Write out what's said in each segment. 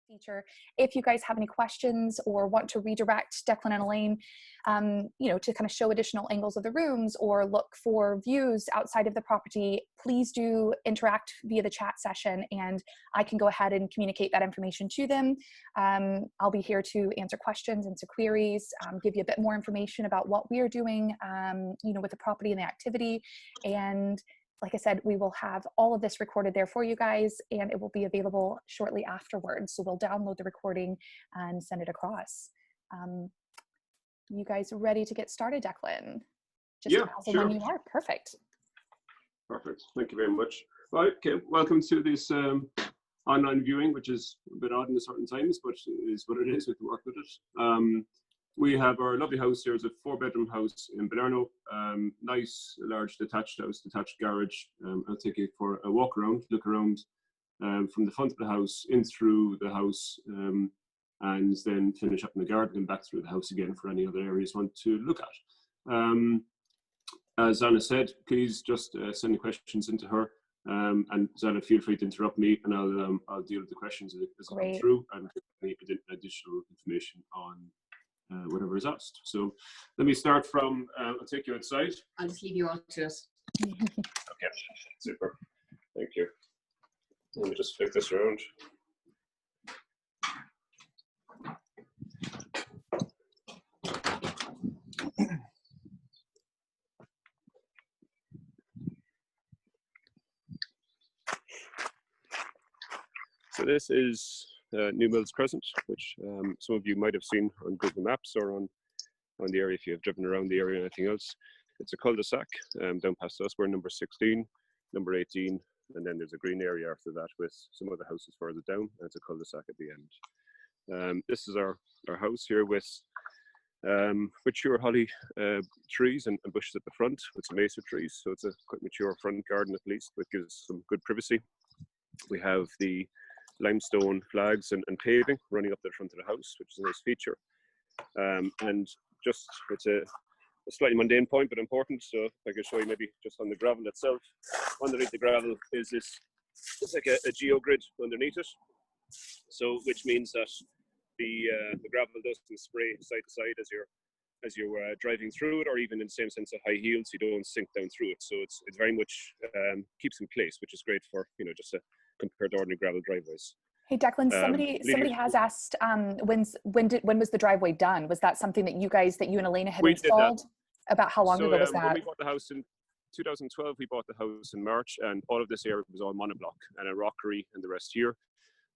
feature. If you guys have any questions or want to redirect Declan and Elaine, to kind of show additional angles of the rooms or look for views outside of the property, please do interact via the chat session and I can go ahead and communicate that information to them. I'll be here to answer questions, answer queries, give you a bit more information about what we are doing, with the property and the activity. And like I said, we will have all of this recorded there for you guys, and it will be available shortly afterwards. So we'll download the recording and send it across. You guys ready to get started, Declan? Just yeah, sure. When you are. Perfect. Perfect. Thank you very much. Right, okay, welcome to this online viewing, which is a bit odd in certain times, but it is what it is. We can work with it. We have our lovely house here. It's a 4-bedroom house in Balerno. Nice, large detached house, detached garage. I'll take you for a walk around, look around from the front of the house, in through the house, and then finish up in the garden and back through the house again for any other areas you want to look at. As Anna said, please just send the questions into her. And Zana, feel free to interrupt me, and I'll deal with the questions as I come through and give any additional information on whatever is asked. So let me start from, I'll take you outside. I'll just leave you all to us. Okay, super. Thank you. Let me just flick this around. So this is Newmills Crescent, which some of you might have seen on Google Maps or on the area if you have driven around the area or anything else. It's a cul-de-sac down past us. We're number 16, number 18, and then there's a green area after that with some other houses further down, and it's a cul-de-sac at the end. This is our house here with mature holly trees and bushes at the front with some acer trees. So it's a quite mature front garden at least, which gives some good privacy. We have the limestone flags and paving running up the front of the house, which is a nice feature. And just, it's a slightly mundane point, but important. So if I can show you maybe just on the gravel itself. Underneath the gravel is this, it's like a geogrid underneath it. So, which means that the gravel doesn't spray side to side as you're driving through it, or even in the same sense of high heels, you don't sink down through it. So it's very much keeps in place, which is great for, just compared to ordinary gravel driveways. Hey Declan, somebody has asked when was the driveway done? Was that something that you and Elena had installed? About how long ago was that? When we bought the house in 2012, we bought the house in March, and all of this area was all monoblock and a rockery and the rest here.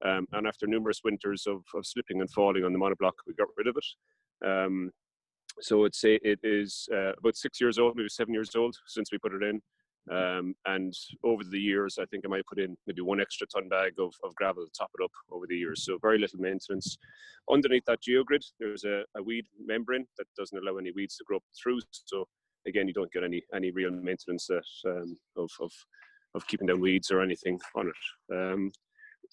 And after numerous winters of slipping and falling on the monoblock, we got rid of it. So I'd say it is about 6 years old, maybe 7 years old since we put it in. And over the years, I think I might put in maybe 1 extra ton bag of gravel to top it up over the years. So very little maintenance. Underneath that geogrid, there's a weed membrane that doesn't allow any weeds to grow up through. So again, you don't get any real maintenance of keeping down weeds or anything on it.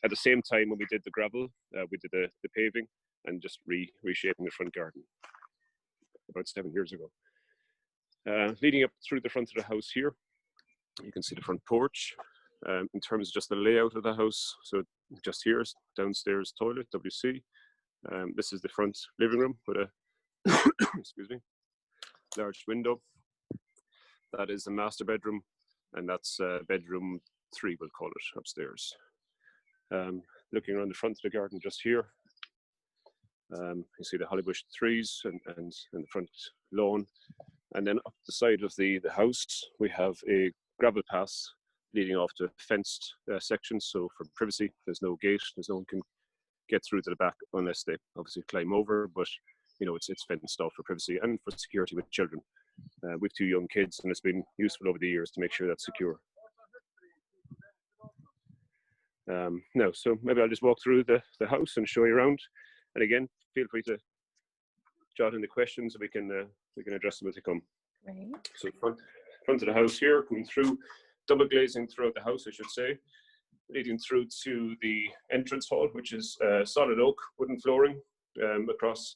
At the same time, when we did the gravel, we did the paving and just reshaping the front garden about 7 years ago. Leading up through the front of the house here, you can see the front porch. In terms of just the layout of the house, so just here is downstairs toilet, WC. This is the front living room with a excuse me, large window. That is a master bedroom, and that's bedroom 3, we'll call it, upstairs. Looking around the front of the garden just here, you see the hollybush trees and the front lawn. And then up the side of the house, we have a gravel path leading off to a fenced section. So for privacy, there's no gate, no one can get through to the back unless they obviously climb over, but it's fenced off for privacy and for security with children. We've 2 young kids, and it's been useful over the years to make sure that's secure. Now, so maybe I'll just walk through the house and show you around. And again, feel free to jot in the questions, we can address them as they come. Right. So front of the house here, coming through, double glazing throughout the house, I should say, leading through to the entrance hall, which is solid oak wooden flooring across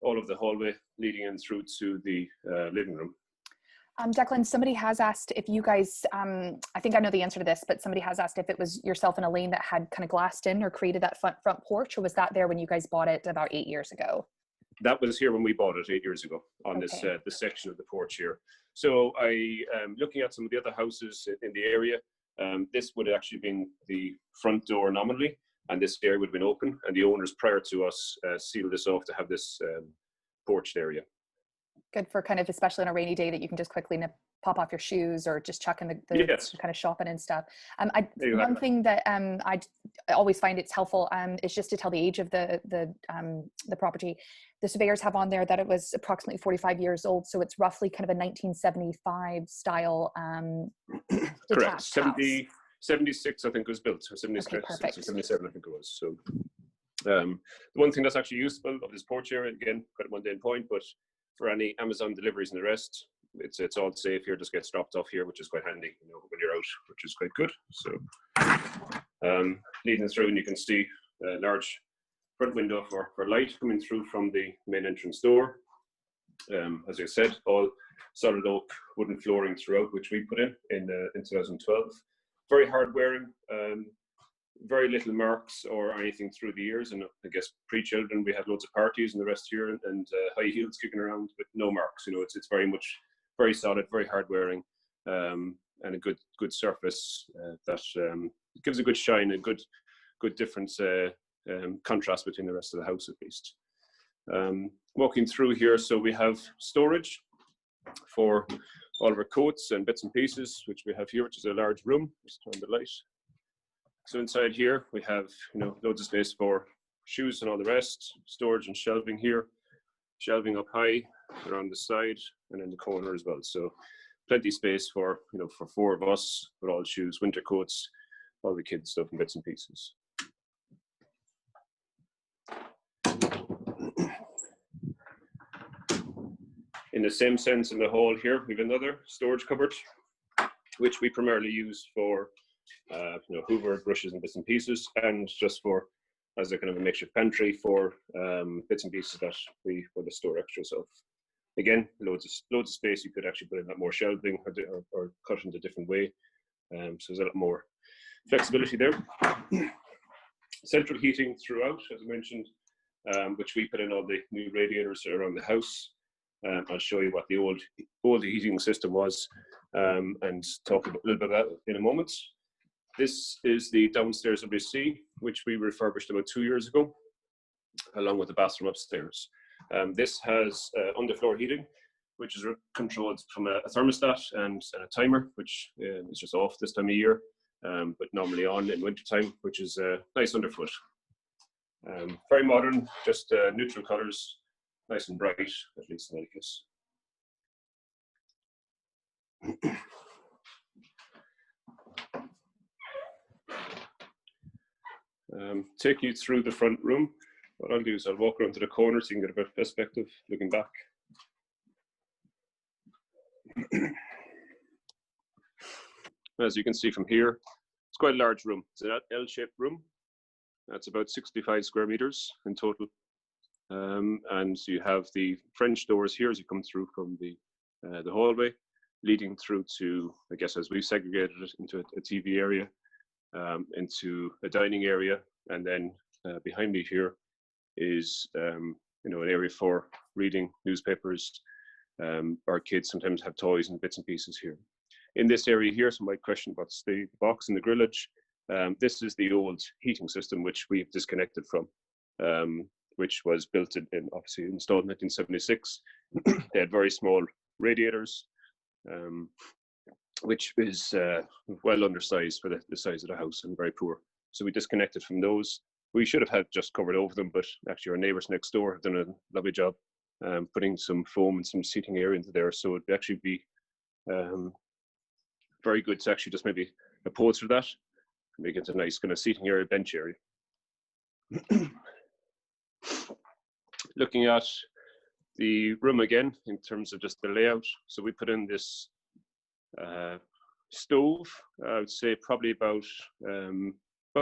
all of the hallway, leading in through to the living room. Declan, somebody has asked if you guys, I think I know the answer to this, but somebody has asked if it was yourself and Elaine that had kind of glassed in or created that front porch, or was that there when you guys bought it about 8 years ago? That was here when we bought it 8 years ago on this section of the porch here. So looking at some of the other houses in the area, this would have actually been the front door nominally, and this area would have been open, and the owners prior to us sealed this off to have this porch area. Good for kind of, especially on a rainy day, that you can just quickly pop off your shoes or just chuck in the Yes. kind of shopping and stuff. Exactly. One thing that I always find it's helpful is just to tell the age of the property. The surveyors have on there that it was approximately 45 years old, so it's roughly kind of a 1975 style Correct. detached 76, I think, was built. 76 Okay, perfect. or 77, I think it was. So the one thing that's actually useful of this porch area, again, quite a mundane point, but for any Amazon deliveries and the rest, it's all safe here. Just gets dropped off here, which is quite handy, when you're out, which is quite good. So leading through, and you can see a large front window for light coming through from the main entrance door. As I said, all solid oak wooden flooring throughout, which we put in 2012. Very hard wearing. Very little marks or anything through the years, and I guess pre-children we had loads of parties and the rest here, and high heels kicking around with no marks. It's very much very solid, very hard wearing, and a good surface that gives a good shine, a good difference, contrast between the rest of the house at least. Walking through here, so we have storage for all of our coats and bits and pieces, which we have here, which is a large room. Just turn the light. So inside here, we have, loads of space for shoes and all the rest, storage and shelving here, shelving up high around the side and in the corner as well. So plenty of space for, for 4 of us, with all shoes, winter coats, all the kids' stuff and bits and pieces. In the same sense, in the hall here, we have another storage cupboard, which we primarily use for Hoover, brushes and bits and pieces, and just as a kind of a makeshift pantry for bits and pieces that we want to store extra. So again, loads of space. You could actually put in that more shelving or cut into a different way. So there's a lot more flexibility there. Central heating throughout, as I mentioned, which we put in all the new radiators around the house. I'll show you what the old heating system was, and talk a little bit about that in a moment. This is the downstairs WC, which we refurbished about 2 years ago, along with the bathroom upstairs. This has underfloor heating, which is controlled from a thermostat and a timer, which is just off this time of year, but normally on in wintertime, which is nice underfoot. Very modern, just neutral colours, nice and bright, at least in any case. Take you through the front room. What I'll do is I'll walk around to the corner so you can get a bit of perspective looking back. As you can see from here, it's quite a large room. It's an L-shaped room. That's about 65 square meters in total. And you have the French doors here as you come through from the hallway, leading through to, I guess, as we've segregated it, into a TV area, into a dining area, and then behind me here is an area for reading newspapers. Our kids sometimes have toys and bits and pieces here. In this area here, somebody questioned about the box and the grillage. This is the old heating system which we've disconnected from, which was built obviously installed in 1976. They had very small radiators, which is well undersized for the size of the house and very poor. So we disconnected from those. We should have had just covered over them, but actually our neighbours next door have done a lovely job putting some foam and some seating area into there. So it'd actually be very good to actually just maybe upholster that, make it a nice kind of seating area, bench area. Looking at the room again in terms of just the layout. So we put in this stove, I would say probably about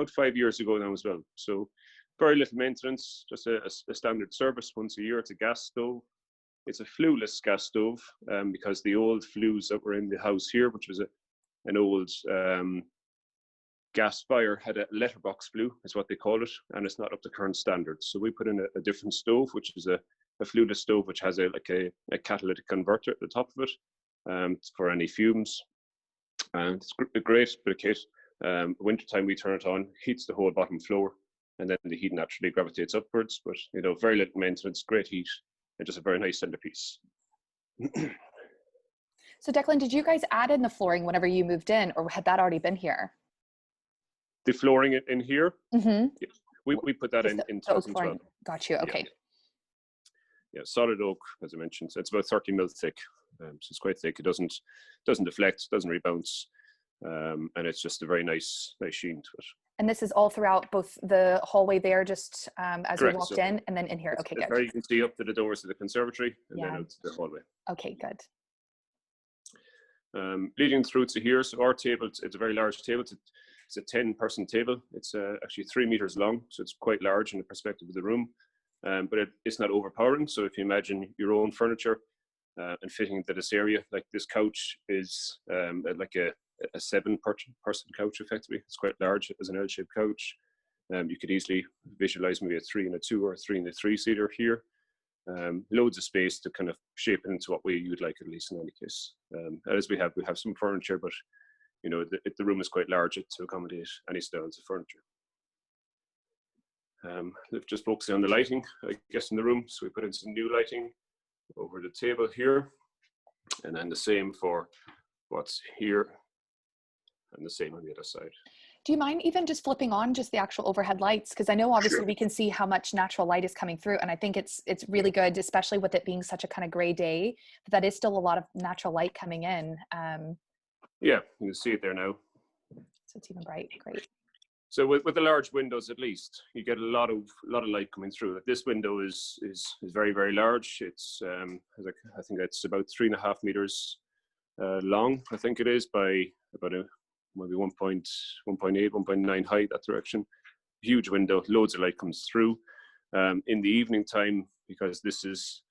5 years ago now as well. So very little maintenance, just a standard service once a year. It's a gas stove. It's a flueless gas stove, because the old flues that were in the house here, which was an old gas fire, had a letterbox flue, is what they call it, and it's not up to current standards. So we put in a different stove, which is a flueless stove, which has a catalytic converter at the top of it, for any fumes. And it's a great bit of kit. Wintertime, we turn it on, heats the whole bottom floor, and then the heat naturally gravitates upwards. But very little maintenance, great heat, and just a very nice centerpiece. So Declan, did you guys add in the flooring whenever you moved in, or had that already been here? The flooring in here, mm-hmm. Yeah, we put that in 2012. Got you. Okay. Yeah, solid oak, as I mentioned. It's about 30 mil thick, so it's quite thick. It doesn't deflect, doesn't rebounce, and it's just a very nice sheen to it. And this is all throughout both the hallway there, just as Correct. we walked in, and then in here. Okay, good. There you can see up to the doors of the conservatory, and Yeah. then out to the hallway. Okay, good. Leading through to here, so our table, it's a very large table. It's a 10-person table. It's actually 3 meters long, so it's quite large in the perspective of the room, but it's not overpowering. So if you imagine your own furniture and fitting into this area, like this couch is like a 7-person couch, effectively. It's quite large as an L-shaped couch. You could easily visualize maybe a 3 and a 2 or a 3 and a 3-seater here. Loads of space to kind of shape it into what you would like, at least in any case. As we have some furniture, but the room is quite large to accommodate any styles of furniture. Just focusing on the lighting, I guess, in the room. So we put in some new lighting over the table here, and then the same for what's here, and the same on the other side. Do you mind even just flipping on just the actual overhead lights? Because I know obviously Sure. we can see how much natural light is coming through, and I think it's really good, especially with it being such a kind of gray day, that is still a lot of natural light coming in. Yeah, you can see it there now. So it's even bright. Great. So with the large windows, at least, you get a lot of light coming through. Like this window is very, very large. It's I think it's about 3.5 meters long. I think it is, by about maybe 1.8, 1.9 height, that direction. Huge window, loads of light comes through. In the evening time, because this is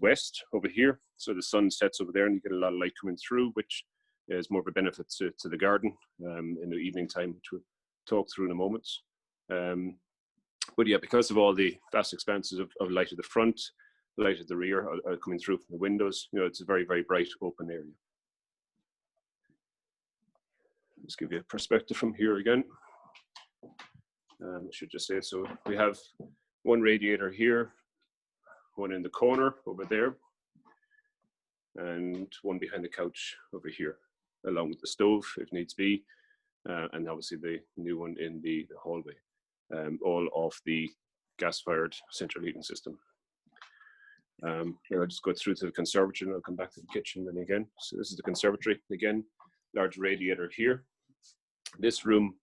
west over here, so the sun sets over there, and you get a lot of light coming through, which is more of a benefit to the garden in the evening time, which we'll talk through in a moment. But yeah, because of all the vast expanses of light at the front, light at the rear are coming through from the windows, it's a very, very bright open area. Let's give you a perspective from here again. I should just say, so we have one radiator here, one in the corner over there, and one behind the couch over here, along with the stove if needs be, and obviously the new one in the hallway, all off the gas-fired central heating system. I'll just go through to the conservatory, and I'll come back to the kitchen then again. So this is the conservatory again, large radiator here. This room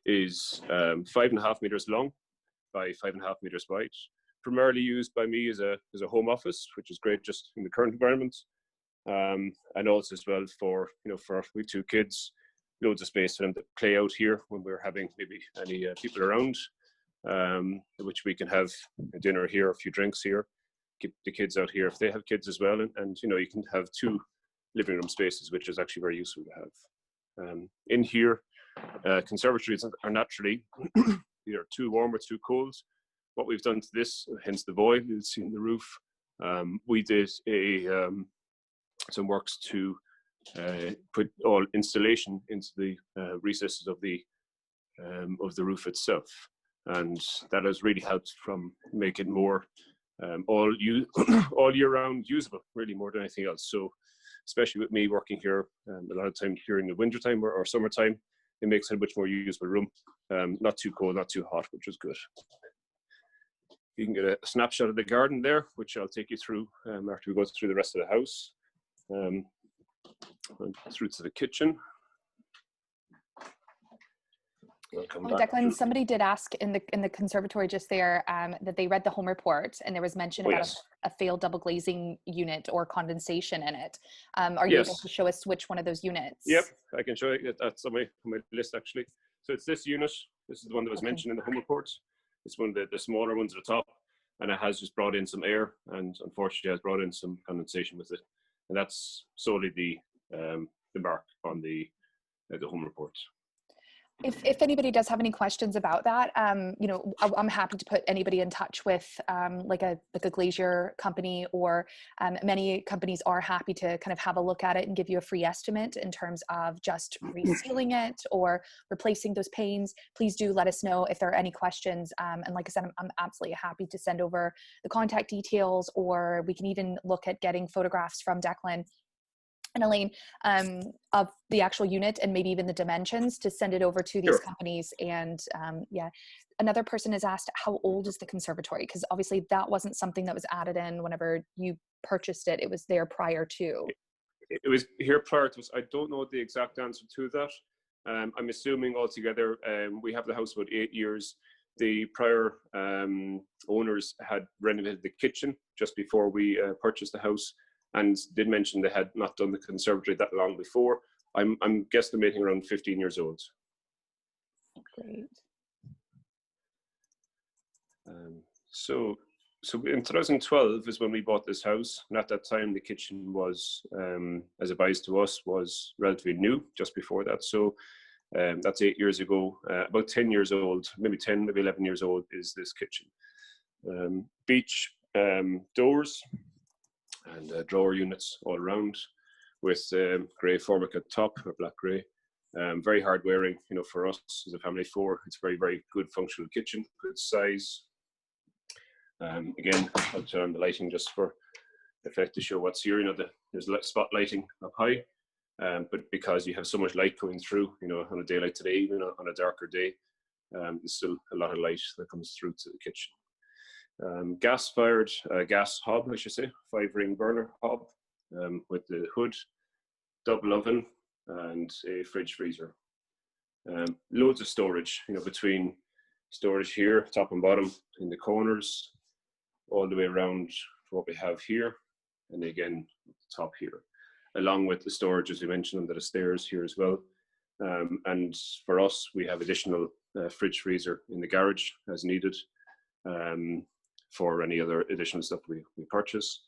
is 5.5 meters long by 5.5 meters wide. Primarily used by me as a home office, which is great just in the current environment, and also as well for with 2 kids, loads of space for them to play out here when we're having maybe any people around, which we can have a dinner here, a few drinks here, keep the kids out here if they have kids as well, and you can have 2 living room spaces, which is actually very useful to have. In here, conservatories are naturally either too warm or too cold. What we've done to this, hence the void you'll see in the roof, we did some works to put all insulation into the recesses of the roof itself, and that has really helped from make it more all year round usable, really, more than anything else. So especially with me working here a lot of time during the winter time or summertime, it makes it a much more usable room. Not too cold, not too hot, which is good. You can get a snapshot of the garden there, which I'll take you through after we go through the rest of the house. And through to the kitchen. Declan, somebody did ask in the conservatory just there that they read the home report, and there was mention about a failed double glazing unit or condensation in it. Are you able to show us which one of those units? Yep, I can show you. That's on my list, actually. So it's this unit. This is the one that was mentioned in the home report. It's one of the smaller ones at the top. and it has just brought in some air, and unfortunately has brought in some condensation with it. And that's solely the mark on the home report. If anybody does have any questions about that, you know, I'm happy to put anybody in touch with like a glazier company, or many companies are happy to kind of have a look at it and give you a free estimate in terms of just resealing it or replacing those panes. Please do let us know if there are any questions. And like I said, I'm absolutely happy to send over the contact details, or we can even look at getting photographs from Declan and Elaine of the actual unit and maybe even the dimensions to send it over to these companies. And yeah, another person has asked, how old is the conservatory? Because obviously that wasn't something that was added in whenever you purchased it. It was there prior to. It was here prior to us. I don't know the exact answer to that. I'm assuming altogether we have the house about 8 years. The prior owners had renovated the kitchen just before we purchased the house, and did mention they had not done the conservatory that long before. I'm guesstimating around 15 years old. Great. So in 2012 is when we bought this house, and at that time the kitchen was, as advised to us, was relatively new just before that. So that's 8 years ago. About 10 years old, maybe 10, maybe 11 years old is this kitchen. Beach doors and drawer units all around, with grey Formica top, or black grey. Very hard wearing, you know, for us as a family of 4. It's very, very good functional kitchen, good size. Again, I'll turn on the lighting just for effect to show what's here. You know, there's spot lighting up high, but because you have so much light going through, you know, on a day like today, even on a darker day, there's still a lot of light that comes through to the kitchen. Gas-fired gas hob, I should say, 5-ring burner hob with the hood, double oven, and a fridge freezer. Loads of storage, you know, between storage here, top and bottom, in the corners, all the way around for what we have here, and again, top here, along with the storage, as we mentioned, under the stairs here as well. And for us, we have additional fridge freezer in the garage as needed. For any other additional stuff we purchase.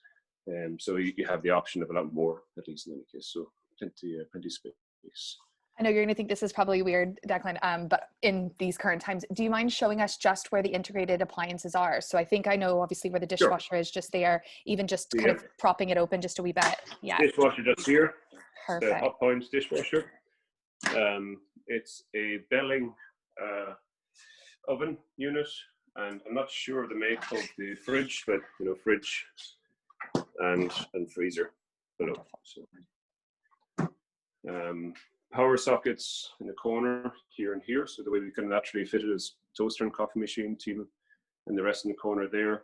So you have the option of a lot more, at least in any case. So plenty space. I know you're going to think this is probably weird, Declan, but in these current times, do you mind showing us just where the integrated appliances are? So I think I know obviously where the dishwasher is, just there, even just kind of propping it open just a wee bit. Yeah. Dishwasher just here. Perfect. The Hot Point dishwasher. It's a Belling oven unit. And I'm not sure of the make of the fridge, but you know, fridge and freezer below. So, power sockets in the corner here and here. So the way we can naturally fit it is toaster and coffee machine, TV, and the rest in the corner there,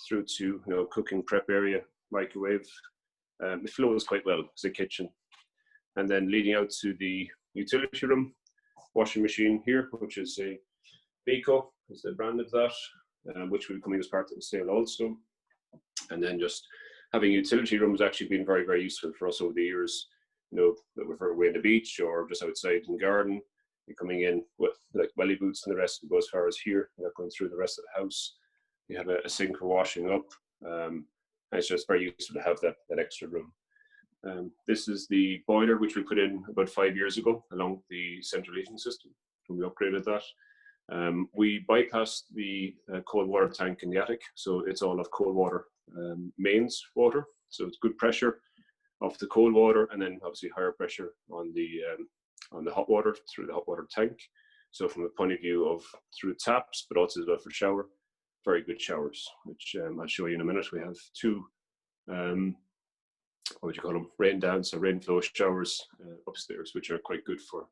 through to, you know, cooking prep area, microwave. It flows quite well as a kitchen, and then leading out to the utility room, washing machine here, which is a Beko is the brand of that, which will be coming as part of the sale also. And then just having utility rooms actually been very, very useful for us over the years. You know, that we're away on the beach or just outside in the garden, you're coming in with like welly boots and the rest, and go as far as here, you're not going through the rest of the house. You have a sink for washing up, and it's just very useful to have that extra room. This is the boiler, which we put in about 5 years ago along the central heating system when we upgraded that. We bypassed the cold water tank in the attic, so it's all of cold water mains water. So it's good pressure off the cold water, and then obviously higher pressure on the hot water through the hot water tank. So from a point of view of through taps, but also as well for shower, very good showers, which I'll show you in a minute. We have 2, what would you call them, rain dance or rain flow showers upstairs, which are quite good for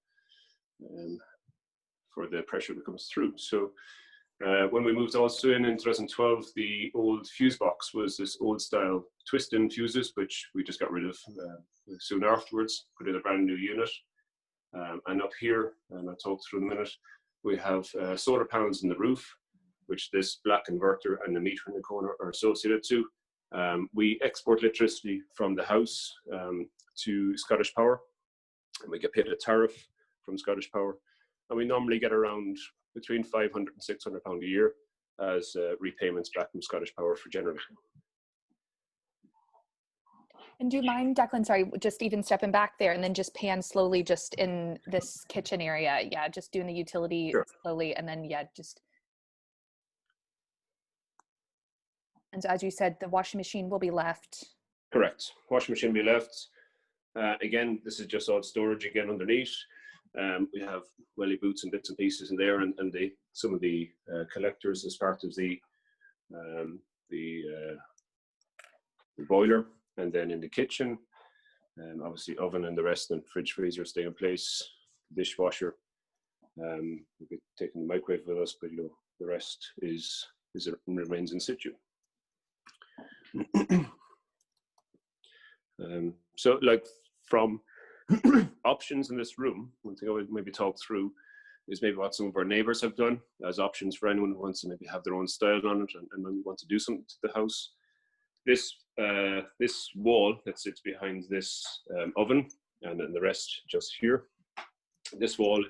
the pressure that comes through. So when we moved also in 2012, the old fuse box was this old style twist-in fuses, which we just got rid of soon afterwards, put in a brand new unit. And up here, and I'll talk through in a minute, we have solar panels in the roof, which this black inverter and the meter in the corner are associated to. We export electricity from the house to Scottish Power, and we get paid a tariff from Scottish Power. And we normally get around between £500 and £600 a year as repayments back from Scottish Power for generating. And do you mind, Declan, sorry, just even stepping back there and then just pan slowly just in this kitchen area? Yeah, just doing the utility Sure. slowly, and then, yeah, just. And so as you said, the washing machine will be left. Correct. Washing machine will be left. Again, this is just all storage again underneath. We have welly boots and bits and pieces in there, and some of the collectors as part of the boiler, and then in the kitchen, obviously oven and the rest, and fridge, freezer stay in place, dishwasher. We'll be taking the microwave with us, but the rest remains in situ. So, like, from options in this room, one thing I would maybe talk through is maybe what some of our neighbours have done as options for anyone who wants to maybe have their own style on it and maybe want to do something to the house. This wall that sits behind this oven, and then the rest just here. This wall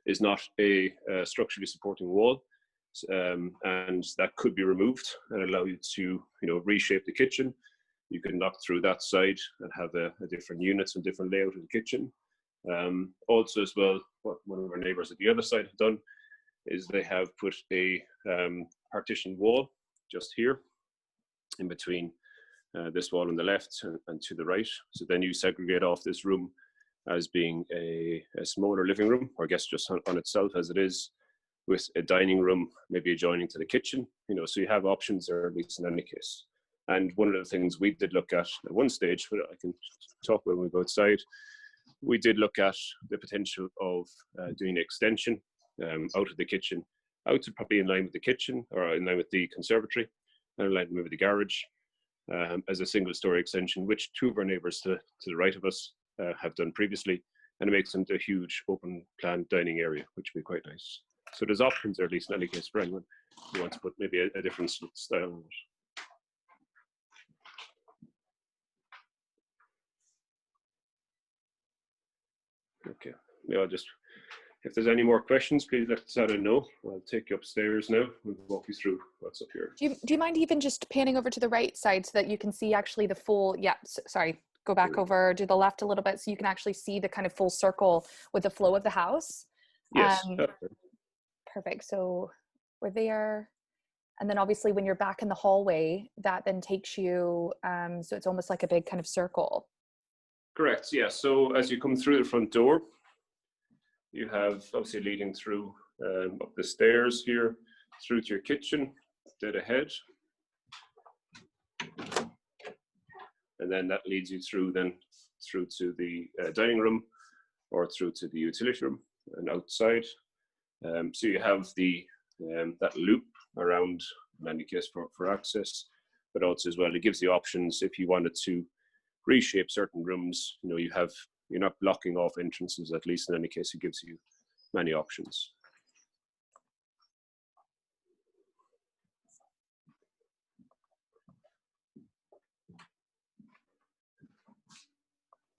is not a structurally supporting wall, and that could be removed and allow you to reshape the kitchen. You can knock through that side and have a different units and different layout of the kitchen. Also, as well, what one of our neighbours at the other side have done is they have put a partition wall just here in between this wall on the left and to the right. So then you segregate off this room as being a smaller living room, or I guess just on itself as it is, with a dining room maybe adjoining to the kitchen. So you have options there, at least in any case. And one of the things we did look at one stage, but I can talk about when we go outside, we did look at the potential of doing an extension out of the kitchen, out to probably in line with the kitchen, or in line with the conservatory, and in line with the garage, as a single story extension, which two of our neighbours to the right of us have done previously, and it makes them a huge open plan dining area, which would be quite nice. So there's options there, at least in any case, for anyone who wants to put maybe a different style on it. Okay, yeah, if there's any more questions, please let Sarah know. I'll take you upstairs now and walk you through what's up here. Do you mind even just panning over to the right side so that you can see actually the full, sorry, go back over to the left a little bit so you can actually see the kind of full circle with the flow of the house? Yes. Perfect. So we're there. And then obviously when you're back in the hallway, that then takes you, so it's almost like a big kind of circle. Correct, yeah. So as you come through the front door, you have obviously leading through up the stairs here, through to your kitchen, dead ahead. And then that leads you through to the dining room, or through to the utility room and outside. So you have that loop around, in any case, for access, but also as well, it gives you options if you wanted to reshape certain rooms. You're not blocking off entrances, at least in any case. It gives you many options.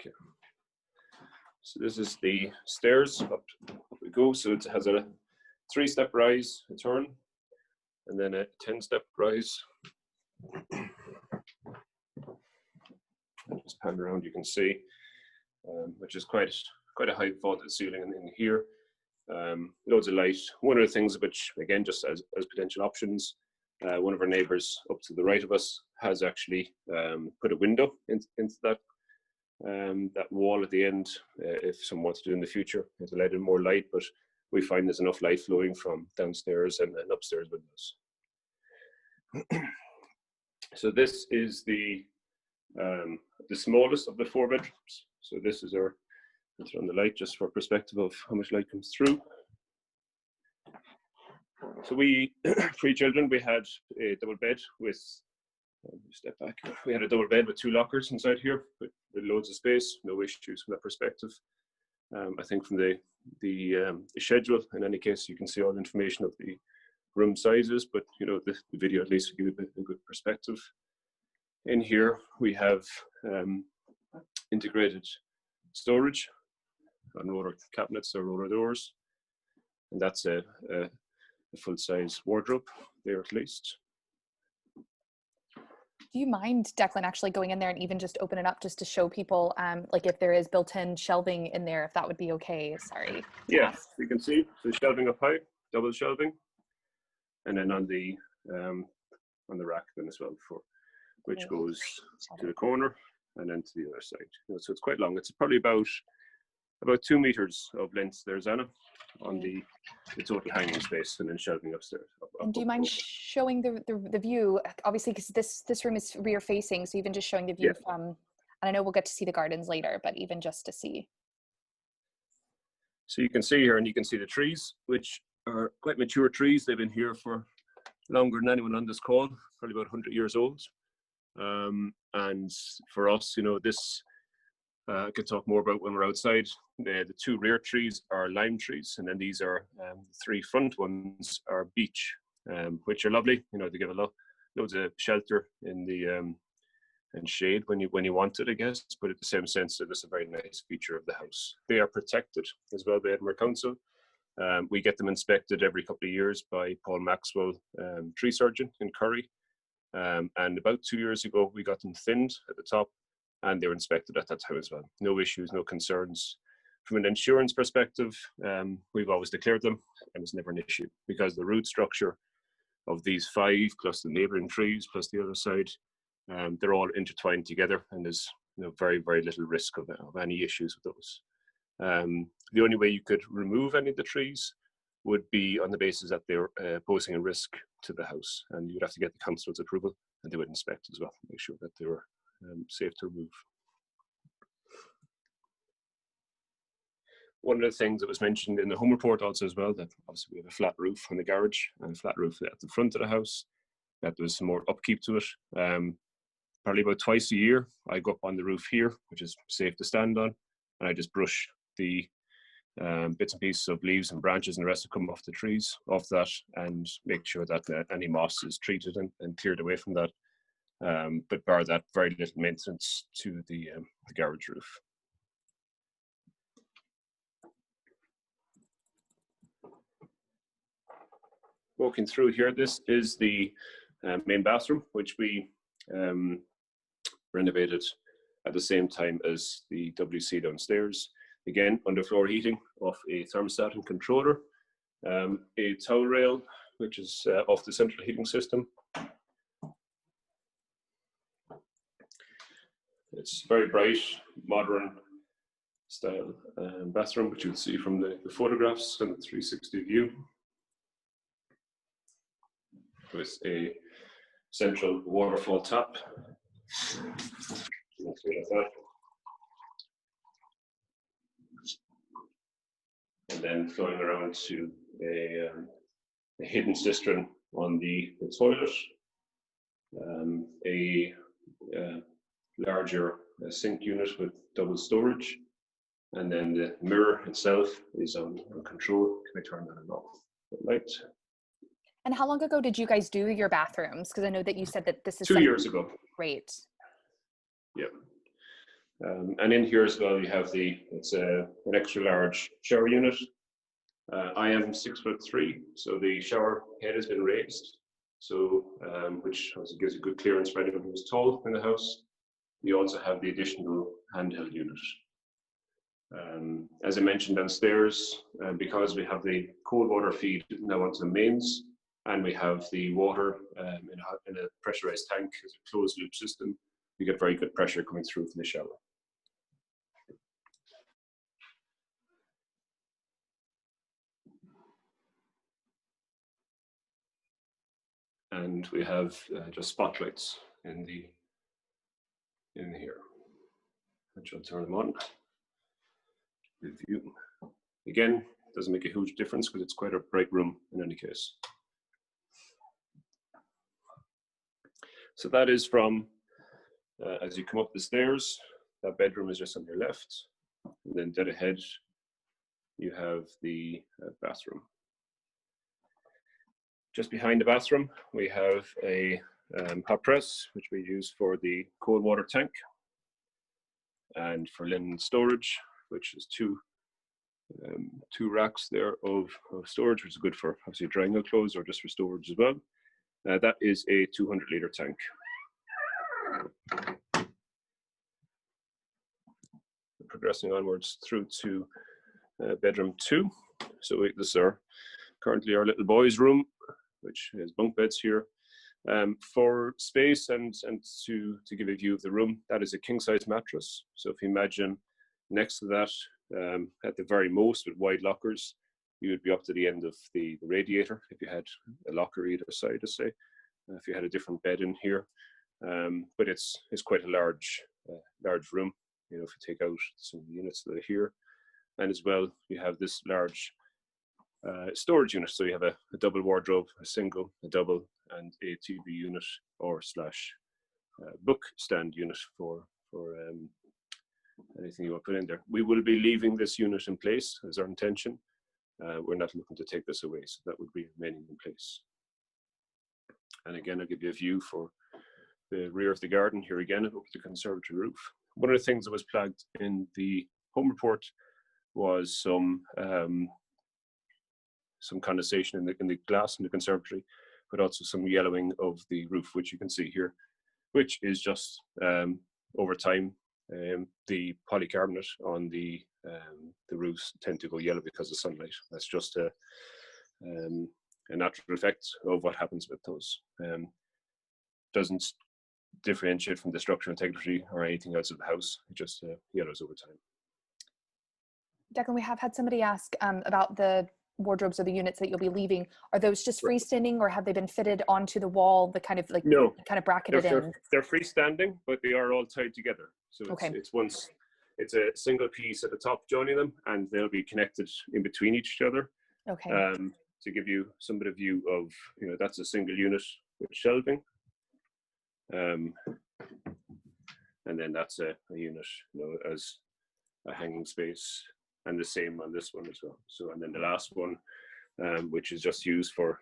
Okay, so this is the stairs, up we go. So it has a 3-step rise, a turn, and then a 10-step rise. Just pan around, you can see, which is quite a high vaulted ceiling in here. Loads of light. One of the things which, again, just as potential options, one of our neighbours up to the right of us has actually put a window into that wall at the end. If someone wants to do in the future, to let in more light, but we find there's enough light flowing from downstairs and upstairs windows. So this is the smallest of the 4 bedrooms. So this is our, let's turn the light just for perspective of how much light comes through. So we, 3 children, we had a double bed with, step back, we had a double bed with 2 lockers inside here, with loads of space, no issues from that perspective. I think from the schedule, in any case, you can see all the information of the room sizes, but the video at least will give you a good perspective. In here, we have integrated storage on roller cabinets or roller doors, and that's a full-size wardrobe there at least. Do you mind, Declan, actually going in there and even just open it up just to show people, like if there is built-in shelving in there, if that would be okay? Sorry. Yeah, you can see the shelving up high, double shelving, and then on the rack then as well, which goes to the corner and then to the other side. So it's quite long. It's probably about 2 meters of length there, Anna, on the total hanging space, and then shelving upstairs. And do you mind showing the view? Obviously, because this room is rear facing, so even just showing the view from, and I know we'll get to see the gardens later, but even just to see. So you can see here, and you can see the trees, which are quite mature trees. They've been here for longer than anyone on this call, probably about 100 years old. And for us, this I could talk more about when we're outside. The 2 rear trees are lime trees, and then these are the 3 front ones are beech, which are lovely. They give loads of shelter in the and shade when you want it, I guess. But at the same sense, that it's a very nice feature of the house. They are protected as well by Edinburgh Council. We get them inspected every couple of years by Paul Maxwell, tree surgeon in Curry. And about 2 years ago, we got them thinned at the top, and they were inspected at that time as well. No issues, no concerns. From an insurance perspective, we've always declared them, and it's never an issue, because the root structure of these 5 plus the neighbouring trees plus the other side, they're all intertwined together, and there's very, very little risk of any issues with those. The only way you could remove any of the trees would be on the basis that they're posing a risk to the house, and you would have to get the council's approval, and they would inspect as well, make sure that they were safe to remove. One of the things that was mentioned in the home report also as well, that obviously we have a flat roof on the garage and a flat roof at the front of the house, that there was some more upkeep to it. Probably about twice a year, I go up on the roof here, which is safe to stand on, and I just brush the bits and pieces of leaves and branches and the rest that come off the trees, off that, and make sure that any moss is treated and cleared away from that. But bar that, very little maintenance to the garage roof. Walking through here, this is the main bathroom, which we renovated at the same time as the WC downstairs. Again, underfloor heating off a thermostat and controller, a towel rail, which is off the central heating system. It's very bright, modern style bathroom, which you'll see from the photographs and the 360 view, with a central waterfall tap. And then flowing around to a hidden cistern on the toilet, a larger sink unit with double storage, and then the mirror itself is on control. Can I turn that off? Light. And how long ago did you guys do your bathrooms? Because I know that you said that this is 2 years ago. Great. Yeah. And in here as well, you have it's an extra large shower unit. I am 6'3", so the shower head has been raised, so which also gives a good clearance for anyone who's tall in the house. You also have the additional handheld unit. As I mentioned downstairs, because we have the cold water feed now onto the mains, and we have the water in a pressurized tank as a closed loop system, we get very good pressure coming through from the shower. And we have just spotlights in here, which I'll turn them on. The view, again, doesn't make a huge difference because it's quite a bright room in any case. So that is from, as you come up the stairs, that bedroom is just on your left, and then dead ahead, you have the bathroom. Just behind the bathroom, we have a hot press, which we use for the cold water tank, and for linen storage, which is 2 two racks there of storage, which is good for obviously drying out clothes or just for storage as well. That is a 200-litre tank. Progressing onwards through to bedroom 2. So this is currently our little boys' room, which has bunk beds here. For space and to give a view of the room, that is a king-size mattress. So if you imagine next to that, at the very most with wide lockers, you would be up to the end of the radiator if you had a locker either side, to say, if you had a different bed in here. But it's quite a large room. You know, if you take out some of the units that are here, and as well you have this large storage unit. So you have a double wardrobe, a single, a double, and a TV unit or / book stand unit for anything you want to put in there. We will be leaving this unit in place as our intention. We're not looking to take this away, so that would be remaining in place. And again, I'll give you a view for the rear of the garden here again over the conservatory roof. One of the things that was flagged in the home report was some condensation in the glass in the conservatory, but also some yellowing of the roof, which you can see here, which is just over time the polycarbonate on the roofs tend to go yellow because of sunlight. That's just a natural effect of what happens with those. Doesn't differentiate from the structural integrity or anything else of the house. It just yellows over time. Declan, we have had somebody ask about the wardrobes or the units that you'll be leaving. Are those just freestanding, or have they been fitted onto the wall, the kind of like bracketed in? They're freestanding, but they are all tied together. So Okay. It's a single piece at the top joining them, and they'll be connected in between each other. Okay. To give you some bit of view of, you know, that's a single unit with shelving. And then that's a unit, you know, as a hanging space, and the same on this one as well. So, and then the last one, which is just used for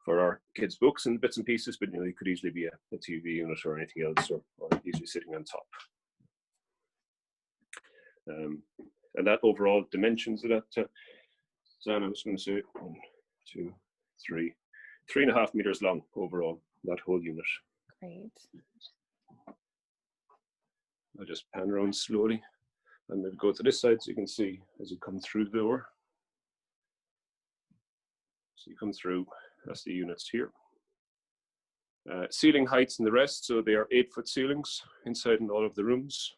our kids' books and bits and pieces, but you know, it could easily be a TV unit or anything else, or easily sitting on top. And that overall dimensions of that, Zan, I was going to say 1, 2, 3, 3.5 meters long overall, that whole unit. Great. I'll just pan around slowly and then go to this side so you can see as you come through the door. So you come through, that's the units here. Ceiling heights and the rest, so they are 8-foot ceilings inside in all of the rooms.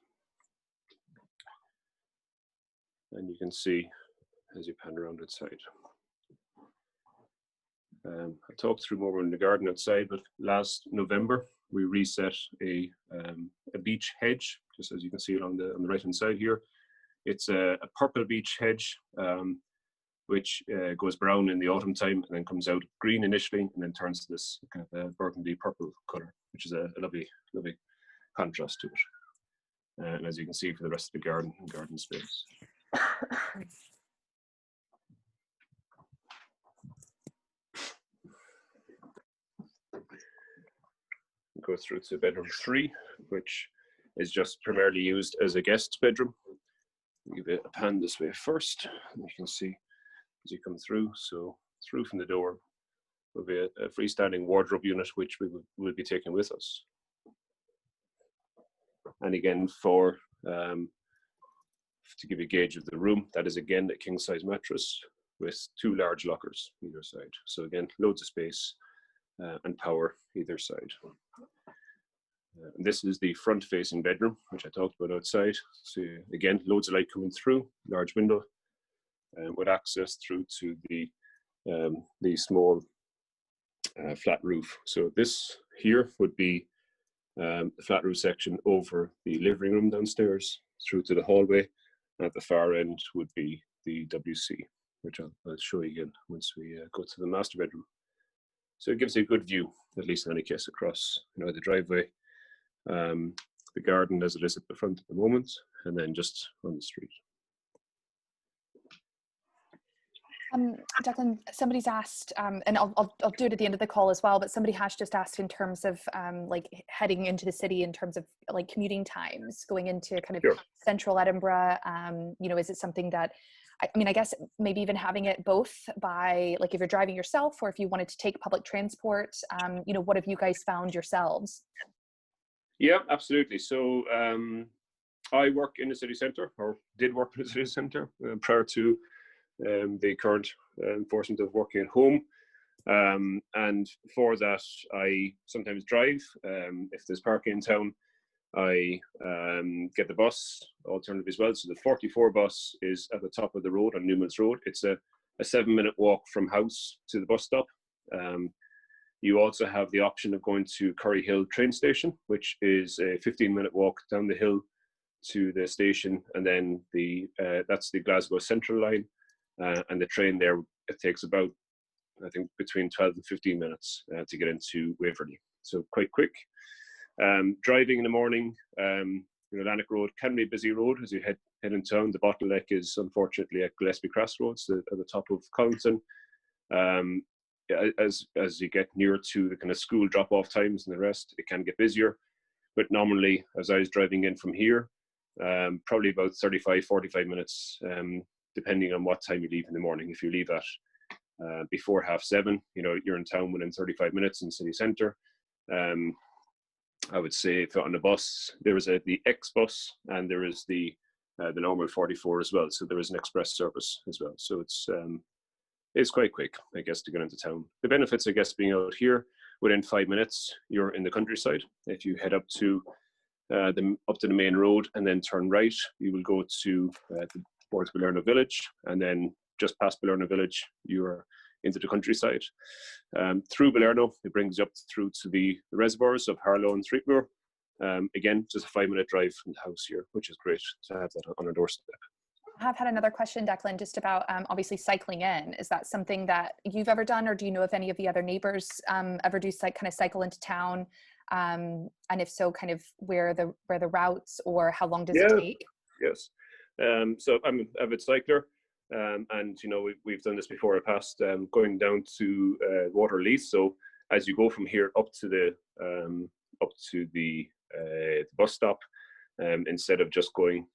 And you can see as you pan around outside. I talked through more in the garden outside, but last November we reset a beech hedge, just as you can see on the right hand side here. It's a purple beech hedge, which goes brown in the autumn time and then comes out green initially and then turns to this kind of burgundy purple color, which is a lovely contrast to it. And as you can see for the rest of the garden space. Go through to bedroom 3, which is just primarily used as a guest bedroom. I'll give it a pan this way first, and you can see as you come through. So through from the door will be a freestanding wardrobe unit, which we will be taking with us. And again, to give you a gauge of the room, that is again a king-size mattress with 2 large lockers either side. So again, loads of space and power either side. This is the front-facing bedroom, which I talked about outside. So again, loads of light coming through, large window, with access through to the small flat roof. So this here would be the flat roof section over the living room downstairs through to the hallway. And at the far end would be the WC, which I'll show you again once we go to the master bedroom. So it gives you a good view, at least in any case, across the driveway, the garden as it is at the front at the moment, and then just on the street. Declan, somebody's asked, and I'll do it at the end of the call as well, but somebody has just asked in terms of like heading into the city, in terms of like commuting times, going into kind of central Edinburgh. Is it something that I mean, I guess maybe even having it both by, like, if you're driving yourself or if you wanted to take public transport, you know, what have you guys found yourselves? Yeah, absolutely. So I work in the city centre, or did work in the city centre prior to the current enforcement of working at home. And for that, I sometimes drive. If there's parking in town, I get the bus alternative as well. So the 44 bus is at the top of the road on Newmills Road. It's a 7-minute walk from house to the bus stop. You also have the option of going to Curry Hill train station, which is a 15-minute walk down the hill to the station, and then that's the Glasgow Central line, and the train there, it takes about, I think, between 12 and 15 minutes to get into Waverley. So quite quick. Driving in the morning, Lanark Road can be a busy road as you head in town. The bottleneck is unfortunately at Gillespie Crossroads at the top of Collington. As you get near to the kind of school drop-off times and the rest, it can get busier. But normally, as I was driving in from here, probably about 35, 45 minutes, depending on what time you leave in the morning. If you leave at before 7:30, you're in town within 35 minutes in city centre. I would say if on the bus, there is the X bus, and there is the normal 44 as well. So there is an express service as well. So it's quite quick, I guess, to get into town. The benefits, I guess, being out here, within 5 minutes, you're in the countryside. If you head up to the main road and then turn right, you will go towards Balerno village, and then just past Balerno village, you're into the countryside. Through Balerno, it brings you up through to the reservoirs of Harlow and Threepmoor. Again, just a 5-minute drive from the house here, which is great to have that on our doorstep. I have had another question, Declan, just about obviously cycling in. Is that something that you've ever done, or do you know if any of the other neighbors ever do kind of cycle into town? And if so, kind of where the routes, or how long does it take? Yes. So I'm an avid cycler, and we've done this before in the past, going down to Waterlease. So as you go from here up to the bus stop, instead of just going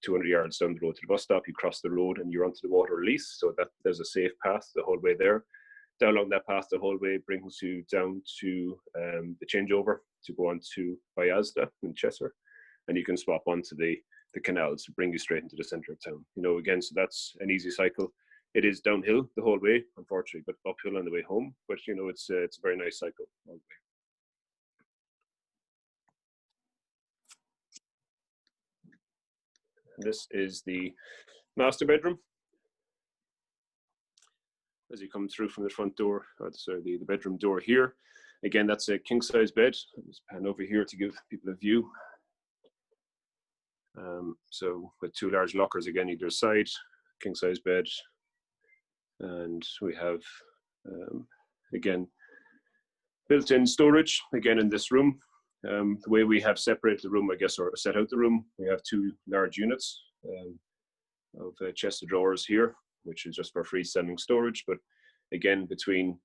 200 yards down the road to the bus stop, you cross the road and you're onto the Waterlease. So that there's a safe path the whole way there. Down along that path, the whole way brings you down to the changeover to go on to Bayazda in Chester, and you can swap onto the canals to bring you straight into the centre of town. Again, so that's an easy cycle. It is downhill the whole way, unfortunately, but uphill on the way home. But it's a very nice cycle all the way. This is the master bedroom. As you come through from the front door, the bedroom door here. Again, that's a king-size bed. I'll just pan over here to give people a view. So with 2 large lockers again either side, king-size bed. And we have, again, built-in storage, again, in this room. The way we have separated the room, I guess, or set out the room, we have 2 large units of chest of drawers here, which is just for freestanding storage. But again, between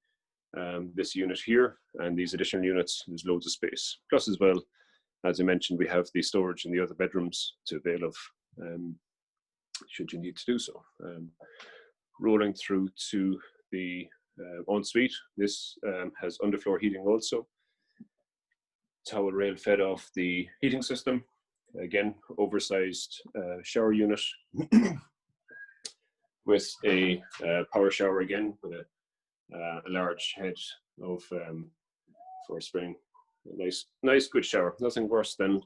this unit here and these additional units, there's loads of space. Plus, as well, as I mentioned, we have the storage in the other bedrooms to avail of, should you need to do so. Rolling through to the ensuite, this has underfloor heating also. Towel rail fed off the heating system. Again, oversized shower unit with a power shower again, with a large head of for spraying. Nice, good shower. Nothing worse than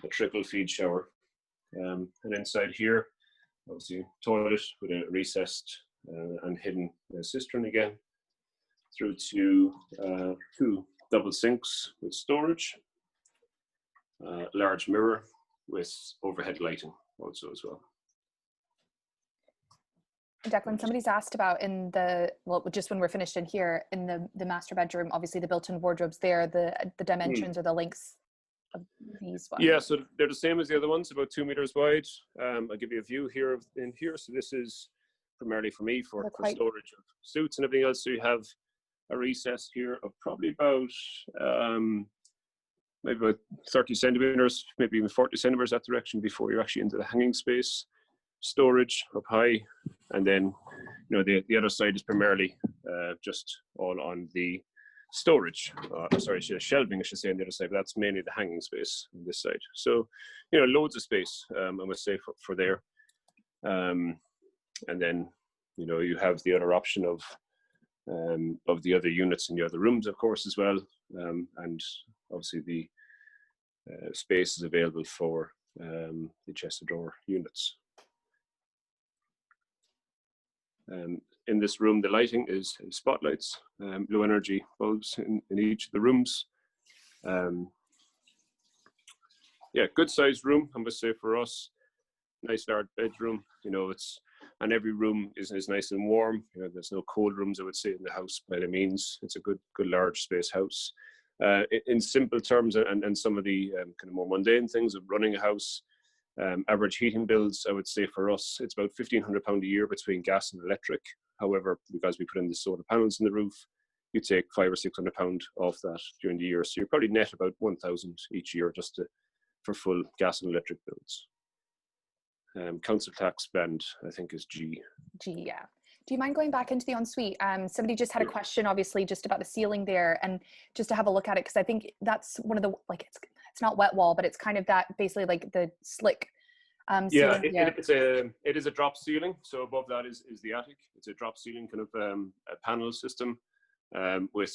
a trickle feed shower. And inside here, obviously, toilet with a recessed and hidden cistern again. Through to 2 double sinks with storage, large mirror with overhead lighting also as well. Declan, somebody's asked about just when we're finished in here, in the master bedroom, obviously the built-in wardrobes there, the dimensions or the lengths of these ones. Yeah, so they're the same as the other ones, about 2 meters wide. I'll give you a view here in here. So this is primarily for me for storage of suits and everything else. So you have a recess here of probably about maybe about 30 centimeters, maybe even 40 centimeters that direction before you're actually into the hanging space. storage up high, and then the other side is primarily just all on the storage. Shelving, I should say, on the other side. But that's mainly the hanging space on this side. So loads of space, I must say, for there. And then you have the other option of the other units in the other rooms, of course, as well. And obviously the space is available for the chest of drawer units. In this room, the lighting is spotlights, low energy bulbs in each of the rooms. Yeah, good sized room, I must say, for us. Nice large bedroom, and every room is nice and warm. There's no cold rooms, I would say, in the house by any means. It's a good large space house. In simple terms, and some of the kind of more mundane things of running a house, average heating bills, I would say for us, it's about £1,500 a year between gas and electric. However, because we put in the solar panels in the roof, you take £500 or £600 off that during the year. So you're probably net about 1,000 each year just for full gas and electric bills. Council tax spend, I think, is G. G, yeah. Do you mind going back into the ensuite? Somebody just had a question, obviously, just about the ceiling there, and just to have a look at it, because I think that's one of the, like, it's not wet wall, but it's kind of that, basically, like the slick ceiling. It is a drop ceiling. So above that is the attic. It's a drop ceiling kind of a panel system with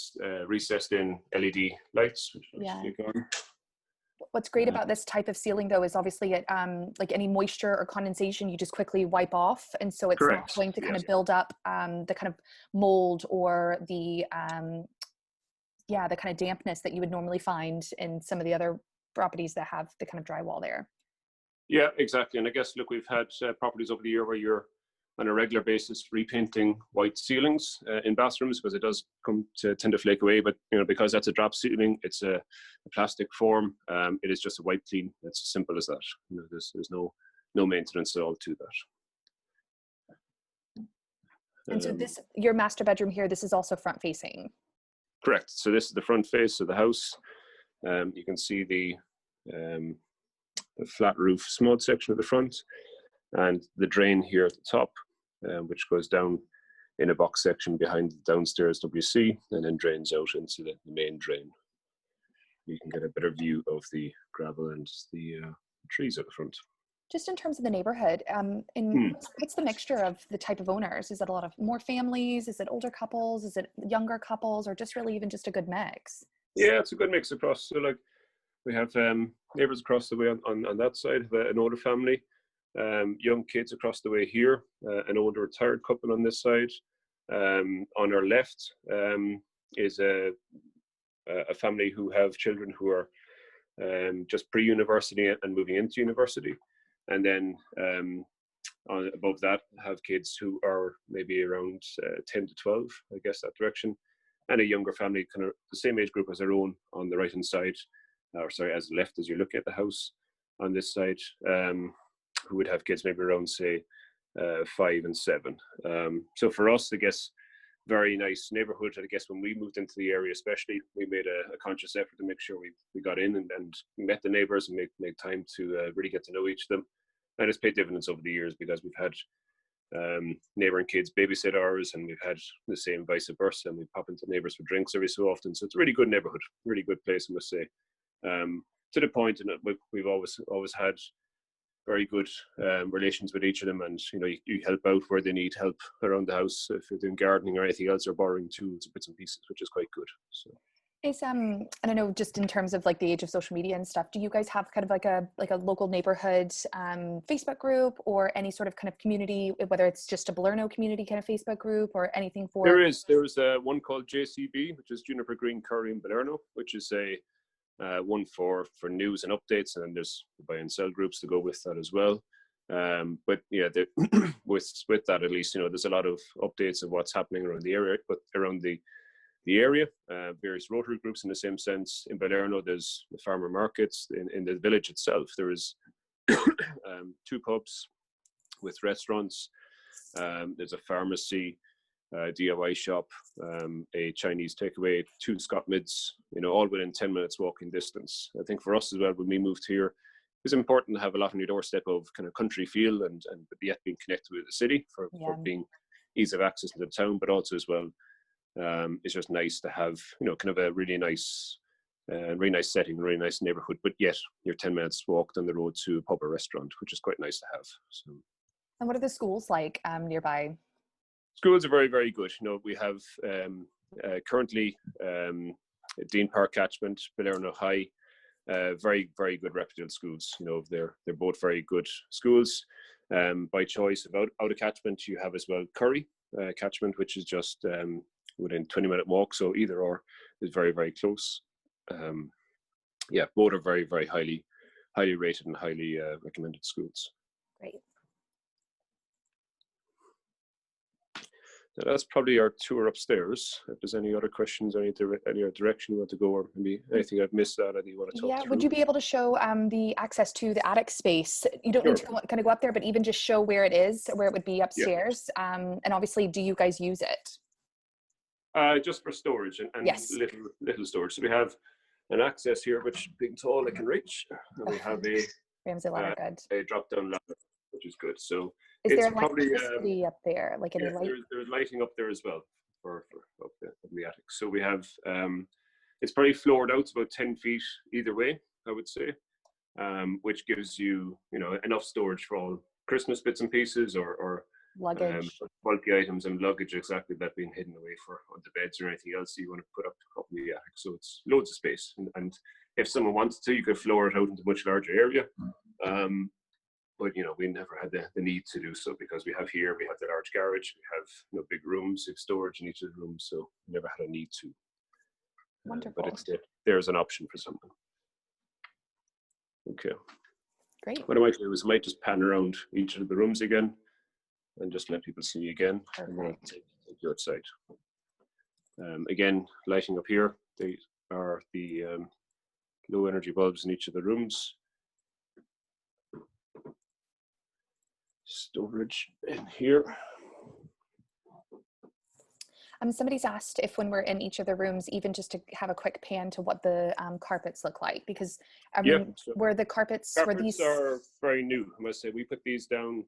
recessed in LED lights. Which What's great about this type of ceiling, though, is obviously it, like any moisture or condensation, you just quickly wipe off, and so it's not going to kind of build up the kind of mold or the the kind of dampness that you would normally find in some of the other properties that have the kind of drywall there. Yeah, exactly. And I guess, look, we've had properties over the year where you're on a regular basis repainting white ceilings in bathrooms, because it does tend to flake away. But because that's a drop ceiling, it's a plastic form. It is just a white clean. It's as simple as that. There's no maintenance at all to that. And so your master bedroom here, this is also front facing. Correct. So this is the front face of the house. You can see the flat roof smud section of the front, and the drain here at the top, which goes down in a box section behind the downstairs WC, and then drains out into the main drain. You can get a better view of the gravel and the trees at the front. Just in terms of the neighborhood, what's the mixture of the type of owners? Is it a lot of more families? Is it older couples? Is it younger couples, or just really even just a good mix? Yeah, it's a good mix across. So like we have neighbors across the way on that side, an older family. Young kids across the way here, an older retired couple on this side. On our left is a family who have children who are just pre-university and moving into university. And then above that have kids who are maybe around 10 to 12, I guess, that direction. And a younger family, kind of the same age group as their own on the right-hand side, as left as you look at the house on this side. Who would have kids maybe around, say, 5 and 7. So for us, I guess, very nice neighborhood. I guess when we moved into the area especially, we made a conscious effort to make sure we got in and met the neighbors and make time to really get to know each of them. And it's paid dividends over the years, because we've had neighboring kids babysit ours, and we've had the same vice versa, and we pop into neighbors for drinks every so often. So it's a really good neighborhood, really good place, I must say. To the point, and we've always had very good relations with each of them, and you help out where they need help around the house, if you're doing gardening or anything else, or borrowing tools, bits and pieces, which is quite good. So is and I know, just in terms of like the age of social media and stuff, do you guys have kind of like a local neighborhood Facebook group, or any sort of kind of community, whether it's just a Balerno community kind of Facebook group, or anything for? There is one called JCB, which is Juniper Green Curry in Balerno, which is a one for news and updates, and then there's buy and sell groups to go with that as well. But yeah, with that, at least there's a lot of updates of what's happening around the area, but around the area, various Rotary groups in the same sense. In Balerno, there's the farmer markets. In the village itself, there is 2 pubs with restaurants. There's a pharmacy, DIY shop, a Chinese takeaway, 2 Scott Mids, all within 10 minutes walking distance. I think for us as well, when we moved here, it's important to have a lot on your doorstep of kind of country feel and yet being connected with the city for being ease of access to the town, but also as well, it's just nice to have, you know, kind of a really nice setting, really nice neighborhood, but yet you're 10 minutes walk down the road to a pub or restaurant, which is quite nice to have. So. And what are the schools like nearby? Schools are very, very good. You know, we have currently Dean Park catchment, Balerno High, very, very good reputable schools. You know, they're both very good schools. By choice, out of catchment, you have as well Curry catchment, which is just within 20-minute walk. So either or is very, very close. Yeah, both are very, very highly rated and highly recommended schools. Great. So that's probably our tour upstairs. If there's any other questions, any other direction you want to go, or maybe anything I've missed out that you want to talk through. Would you be able to show the access to the attic space? You don't need to kind of go up there, but even just show where it is, where it would be upstairs. And obviously, do you guys use it? Just for storage and yes. little storage. So we have an access here, which being tall I can reach. And we have a drop-down ladder, which is good. So is there electricity up there, like any light? There's lighting up there as well for up the attic. So we have it's probably floored out. It's about 10 feet either way, I would say, which gives you enough storage for all Christmas bits and pieces or luggage, bulky items and luggage, exactly, that being hidden away for on the beds or anything else you want to put up in the attic. So it's loads of space, and if someone wanted to, you could floor it out into a much larger area. But we never had the need to do so, because we have the large garage, we have big rooms, we have storage in each of the rooms, so we never had a need to. Wonderful. But there's an option for someone. Okay. Great. What I might do is I might just pan around each of the rooms again and just let people see again. Perfect. And then I'll take you outside. Again, lighting up here, they are the low energy bulbs in each of the rooms. Storage in here. Somebody's asked if when we're in each of the rooms, even just to have a quick pan to what the carpets look like, because where the carpets are very new. I must say, we put these down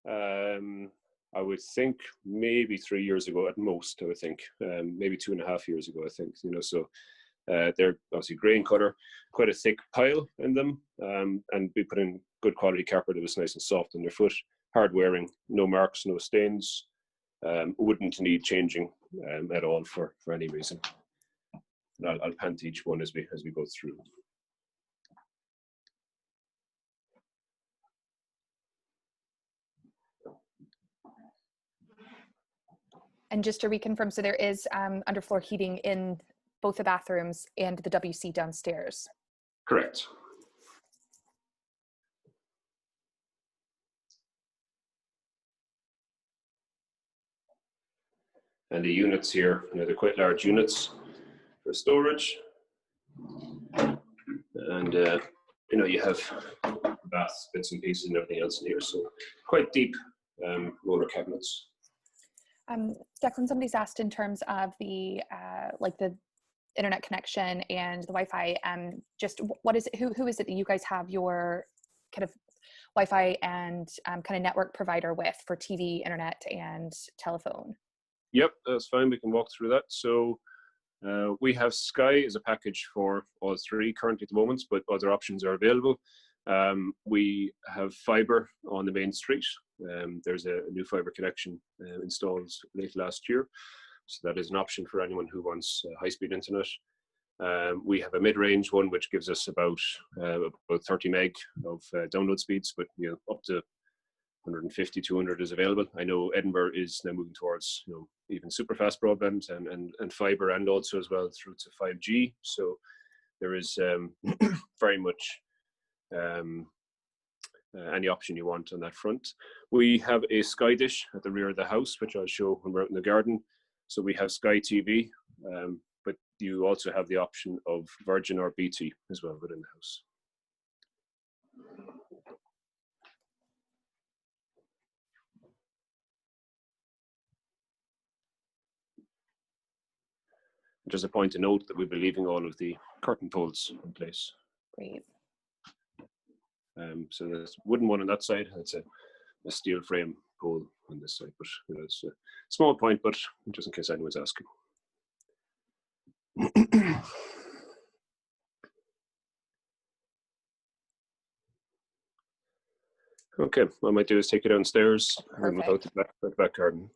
I would think maybe 3 years ago at most. I would think maybe 2.5 years ago, I think. So they're obviously grey in colour, quite a thick pile in them, and we put in good quality carpet that was nice and soft on their foot, hard wearing, no marks, no stains. Wouldn't need changing at all for any reason. And I'll pan to each one as we go through. And just to reconfirm, so there is underfloor heating in both the bathrooms and the WC downstairs. Correct. And the units here, they're quite large units for storage. And you have baths, bits and pieces, and everything else in here. So quite deep roller cabinets. Declan, somebody's asked in terms of the the internet connection and the Wi-Fi. Just what is it? Who is it that you guys have your kind of Wi-Fi and kind of network provider with for TV, internet, and telephone? Yep, that's fine. We can walk through that. So we have Sky as a package for all three currently at the moment, but other options are available. We have fiber on the main street. There's a new fiber connection installed late last year. So that is an option for anyone who wants high-speed internet. We have a mid-range one, which gives us about 30 meg of download speeds, but up to 150, 200 is available. I know Edinburgh is now moving towards even super fast broadband and fiber, and also as well through to 5G. So there is very much any option you want on that front. We have a Sky dish at the rear of the house, which I'll show when we're out in the garden. So we have Sky TV, but you also have the option of Virgin or BT as well within the house. Just a point to note that we'll be leaving all of the curtain poles in place. Great. So there's wooden one on that side. It's a steel frame pole on this side, but it's a small point, but just in case anyone's asking. Okay, what I might do is take you downstairs and without the back garden.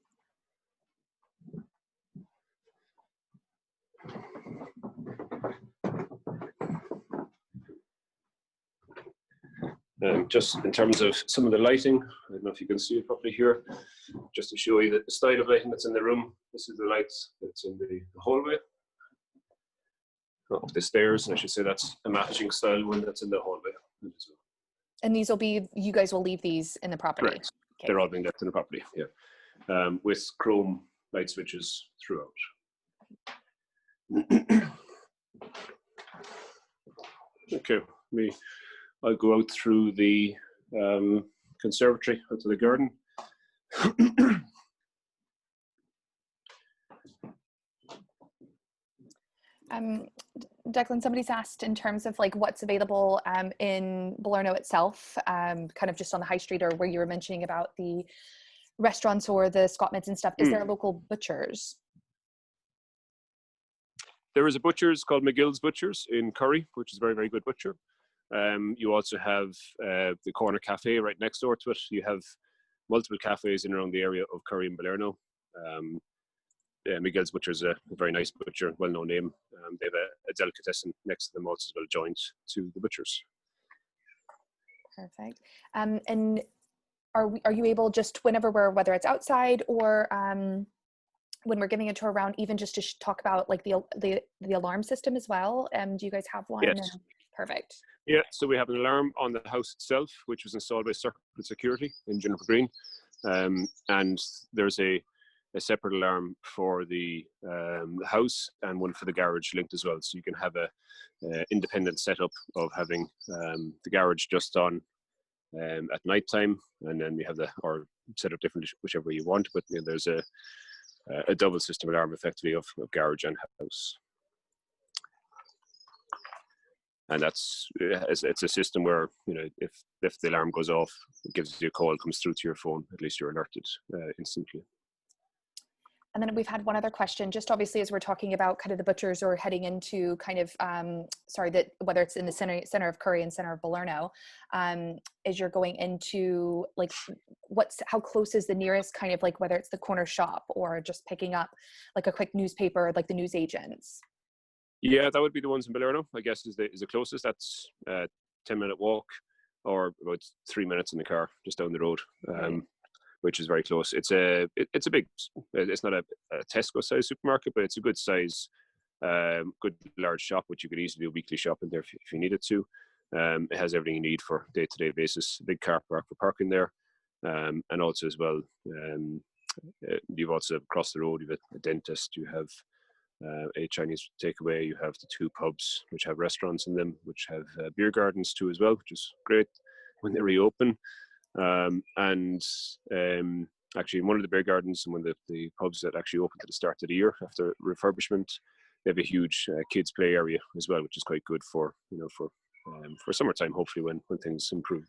Just in terms of some of the lighting, I don't know if you can see it properly here, just to show you the style of lighting that's in the room. This is the lights that's in the hallway. Up the stairs, and I should say that's a matching style one that's in the hallway as well. And these will be, you guys will leave these in the property? Correct. Okay. They're all being left in the property, yeah. With chrome light switches throughout. Okay, I'll go out through the conservatory, out to the garden. Declan, somebody's asked in terms of like what's available in Balerno itself, kind of just on the high street, or where you were mentioning about the restaurants or the Scottmans and stuff. Is there local butchers? There is a butcher's called McGill's Butchers in Curry, which is a very, very good butcher. You also have the corner cafe right next door to it. You have multiple cafes in and around the area of Curry and Balerno. McGill's Butcher is a very nice butcher, well-known name. They have a delicatessen next to them also as well, joined to the butchers. Perfect. And are you able just whenever whether it's outside or when we're giving a tour around, even just to talk about like the alarm system as well? Do you guys have one? Yes. Perfect. Yeah, so we have an alarm on the house itself, which was installed by Circle Security in Juniper Green. And there's a separate alarm for the house and one for the garage linked as well. So you can have a independent setup of having the garage just on at night time, and then we have or set up different whichever way you want, but there's a double system alarm effectively of garage and house. And it's a system where, if the alarm goes off, it gives you a call, comes through to your phone, at least you're alerted instantly. And then we've had one other question, just obviously as we're talking about kind of the butchers or heading into kind of, whether it's in the center of Curry and center of Balerno, as you're going into like, how close is the nearest kind of like, whether it's the corner shop or just picking up like a quick newspaper, like the news agents? Yeah, that would be the ones in Balerno, I guess, is the closest. That's a 10-minute walk or about 3 minutes in the car just down the road. Which is very close. It's a big, it's not a Tesco size supermarket, but it's a good size, good large shop, which you could easily do weekly shopping there if you needed to. It has everything you need for day-to-day basis, a big car park for parking there. And also as well, you've also across the road, you have a dentist, you have a Chinese takeaway, you have the 2 pubs, which have restaurants in them, which have beer gardens too as well, which is great when they reopen. Actually, one of the beer gardens and one of the pubs that actually opened at the start of the year after refurbishment, they have a huge kids play area as well, which is quite good for summertime, hopefully when things improve.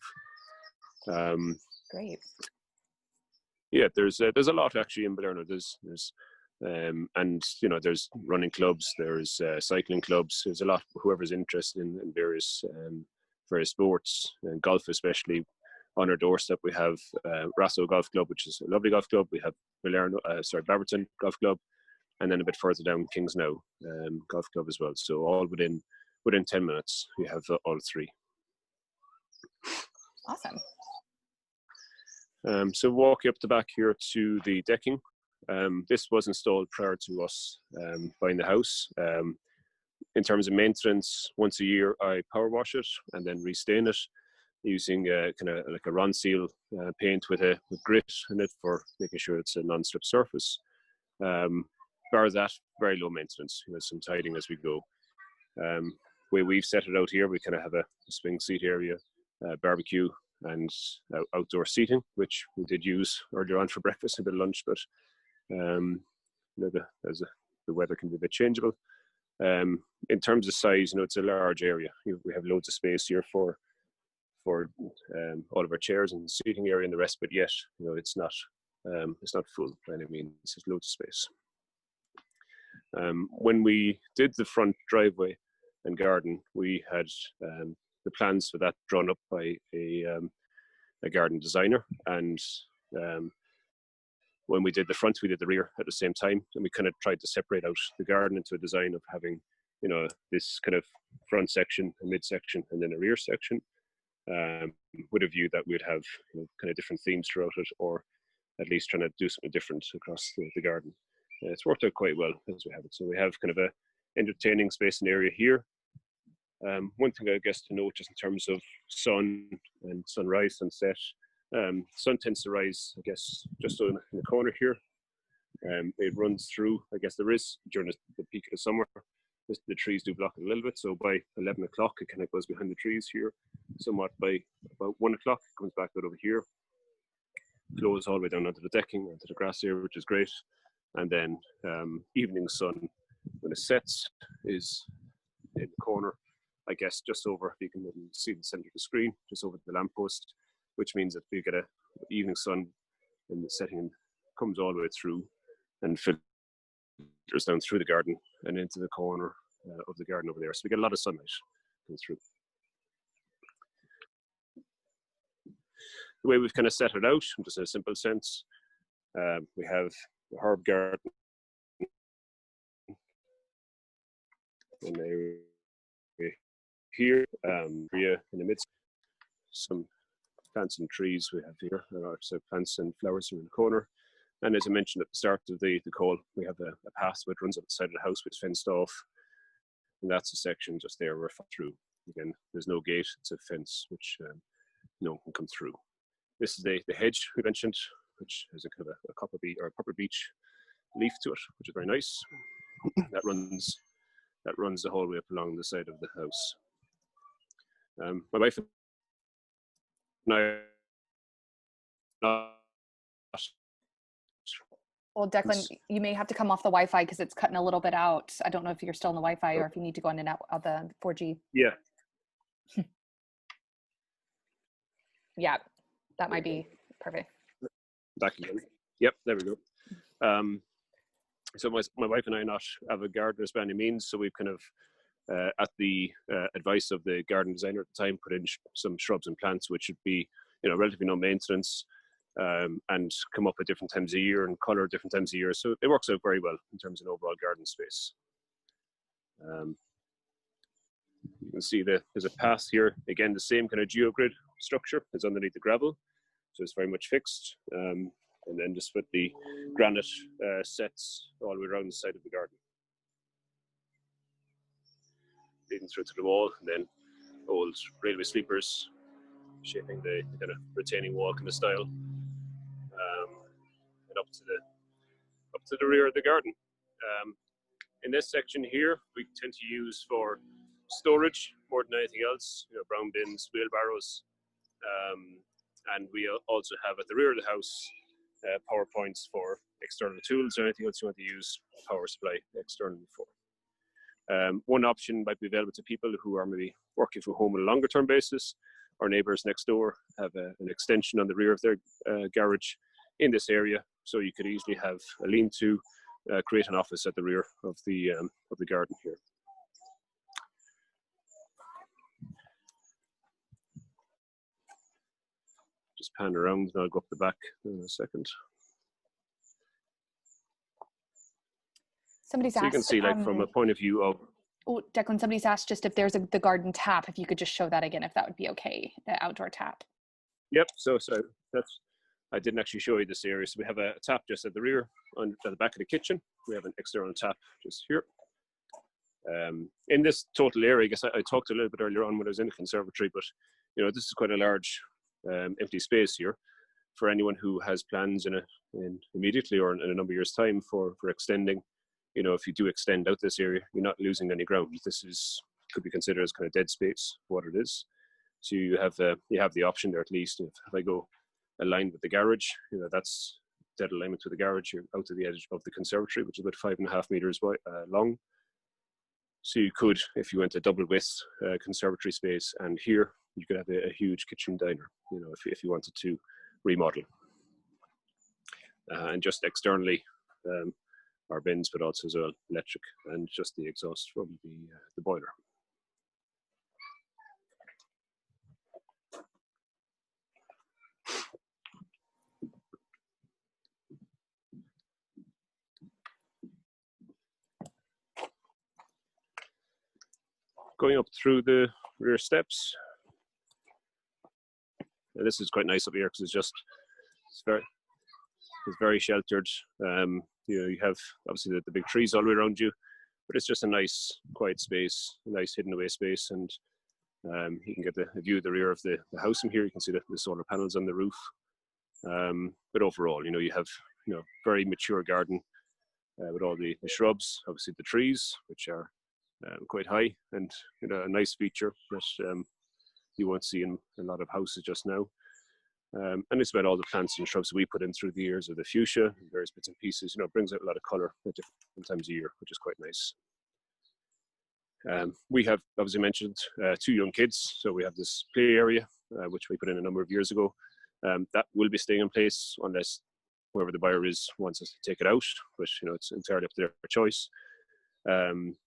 Great. Yeah, there's a lot actually in Balerno. There's running clubs, there's cycling clubs. There's a lot. Whoever's interested in various sports and golf especially. On our doorstep, we have Rasso Golf Club, which is a lovely golf club. We have Barberton Golf Club, and then a bit further down, Kings Now Golf Club as well. So all within 10 minutes, we have all 3. Awesome. So walking up the back here to the decking. This was installed prior to us buying the house. In terms of maintenance, once a year I power wash it and then restain it, using kind of like a Ron-Seal paint with grit in it for making sure it's a non-slip surface. Bar that, very low maintenance, some tidying as we go. Way we've set it out here, we kind of have a swing seat area, barbecue, and outdoor seating, which we did use earlier on for breakfast and a bit of lunch, but the weather can be a bit changeable. In terms of size, it's a large area. We have loads of space here for for all of our chairs and seating area and the rest, but yet, you know, it's not full by any means. There's loads of space. When we did the front driveway and garden, we had the plans for that drawn up by a garden designer, and when we did the front, we did the rear at the same time, and we kind of tried to separate out the garden into a design of having, you know, this kind of front section, a mid section, and then a rear section, with a view that we'd have, you know, kind of different themes throughout it, or at least trying to do something different across the garden. It's worked out quite well as we have it. So we have kind of a entertaining space and area here. One thing I guess to note, just in terms of sun and sunrise, sunset, sun tends to rise, I guess, just in the corner here. It runs through, I guess there is, during the peak of the summer, the trees do block it a little bit. So by 11 o'clock, it kind of goes behind the trees here. Somewhat by about 1 o'clock, it comes back out over here, flows all the way down onto the decking, onto the grass area, which is great. And then evening sun, when it sets, is in the corner, I guess, just over, you can see the center of the screen, just over the lamppost, which means that we get a evening sun in the setting, comes all the way through and filters down through the garden and into the corner of the garden over there. So we get a lot of sunlight coming through. The way we've kind of set it out, just in a simple sense, we have the herb garden in here, in the midst, some plants and trees we have here, so plants and flowers are in the corner. And as I mentioned at the start of the call, we have a path which runs up the side of the house, which is fenced off. And that's a section just there we're through. Again, there's no gate, it's a fence which no one can come through. This is the hedge we mentioned, which has a kind of a copper beech leaf to it, which is very nice. that runs the whole way up along the side of the house. My wife and I. Well, Declan, you may have to come off the Wi-Fi because it's cutting a little bit out. I don't know if you're still on the Wi-Fi or if you need to go in and out of the 4G. Yeah. Yeah, that might be perfect. Back again. Yep, there we go. So my wife and I are not avid gardeners by any means, so we've kind of, at the advice of the garden designer at the time, put in some shrubs and plants which should be, you know, relatively no maintenance, and come up at different times of year and color at different times of year. So it works out very well in terms of overall garden space. You can see there's a path here. Again, the same kind of geogrid structure as underneath the gravel. So it's very much fixed. And then just with the granite sets all the way around the side of the garden. Leading through to the wall, and then old railway sleepers shaping the kind of retaining wall kind of style. And up to the rear of the garden. In this section here, we tend to use for storage more than anything else, you know, brown bins, wheelbarrows, and we also have at the rear of the house power points for external tools or anything else you want to use power supply externally for. One option might be available to people who are maybe working from home on a longer term basis. Our neighbours next door have an extension on the rear of their garage in this area, so you could easily have a lean-to, create an office at the rear of the garden here. Just pan around and I'll go up the back in a second. Somebody's so asked, you can see, like, from a point of view of. Oh, Declan, somebody's asked just if there's the garden tap, if you could just show that again, if that would be okay, the outdoor tap. Yep, so I didn't actually show you this area. So we have a tap just at the rear, at the back of the kitchen. We have an external tap just here. In this total area, I guess I talked a little bit earlier on when I was in the conservatory, but you know, this is quite a large empty space here for anyone who has plans in immediately or in a number of years' time for extending. You know, if you do extend out this area, you're not losing any ground. This could be considered as kind of dead space, what it is. So you have the option there at least. If I go aligned with the garage, you know, that's dead alignment with the garage. You're out to the edge of the conservatory, which is about 5.5 meters wide, long. So you could, if you went a double width conservatory space, and here you could have a huge kitchen diner, if you wanted to remodel. And just externally, our bins, but also as well electric, and just the exhaust from the boiler. Going up through the rear steps. And this is quite nice up here because it's very sheltered. You have obviously the big trees all the way around you, but it's just a nice quiet space, a nice hidden away space, and you can get a view of the rear of the house from here. You can see the solar panels on the roof. But overall, you have very mature garden with all the shrubs, obviously the trees, which are quite high, and a nice feature that you won't see in a lot of houses just now. And it's about all the plants and shrubs we put in through the years of the fuchsia, various bits and pieces. It brings out a lot of colour at different times of year, which is quite nice. We have obviously mentioned 2 young kids, so we have this play area, which we put in a number of years ago. That will be staying in place unless whoever the buyer is wants us to take it out, which it's entirely up to their choice.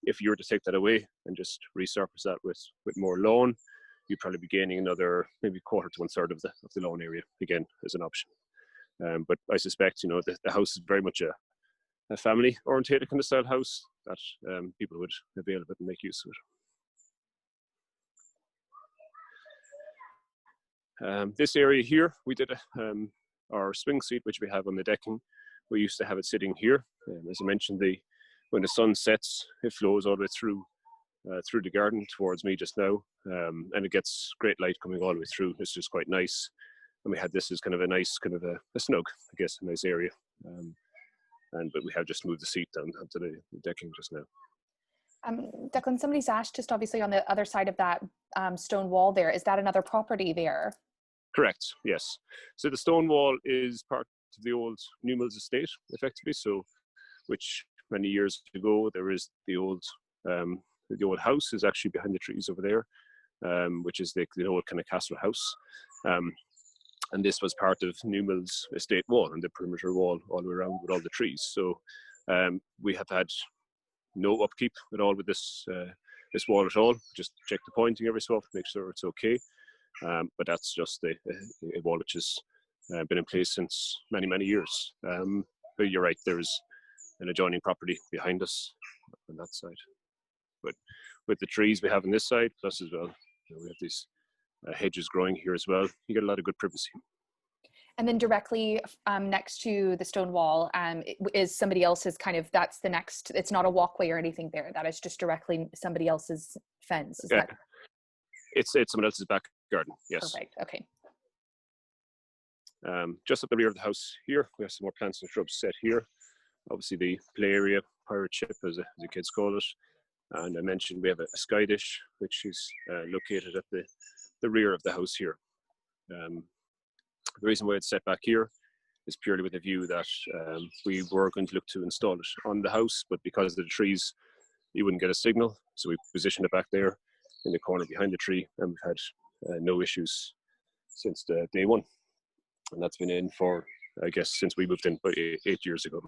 If you were to take that away and just resurface that with more lawn, you'd probably be gaining another maybe quarter to 1/3 of the lawn area again as an option. But I suspect the house is very much a family orientated kind of style house that people would avail of it and make use of it. This area here, we did our swing seat, which we have on the decking. We used to have it sitting here. As I mentioned, when the sun sets, it flows all the way through the garden towards me just now, and it gets great light coming all the way through. It's just quite nice. And we had this as kind of a nice, kind of a snug, I guess, a nice area. But we have just moved the seat down onto the decking just now. Declan, somebody's asked, just obviously on the other side of that stone wall there, is that another property there? Correct, yes. So the stone wall is part of the old Newmills estate, effectively. So, which many years ago, there is the old house is actually behind the trees over there, which is the old kind of castle house. And this was part of Newmills estate wall and the perimeter wall all the way around with all the trees. So we have had no upkeep at all with this wall at all. Just check the pointing every so often, make sure it's okay. But that's just a wall which has been in place since many, many years. But you're right, there's an adjoining property behind us on that side. But with the trees we have on this side, plus as well, we have these hedges growing here as well. You get a lot of good privacy. And then directly next to the stone wall is somebody else's that's the next, it's not a walkway or anything there. That is just directly somebody else's fence. Is that? It's someone else's back garden, yes. Perfect, okay. Just up the rear of the house here, we have some more plants and shrubs set here. Obviously the play area, pirate ship as the kids call it. And I mentioned we have a sky dish, which is located at the rear of the house here. The reason why it's set back here is purely with a view that we were going to look to install it on the house, but because of the trees, you wouldn't get a signal. So we positioned it back there in the corner behind the tree, and we've had no issues since day one. And that's been in for, I guess, since we moved in about 8 years ago.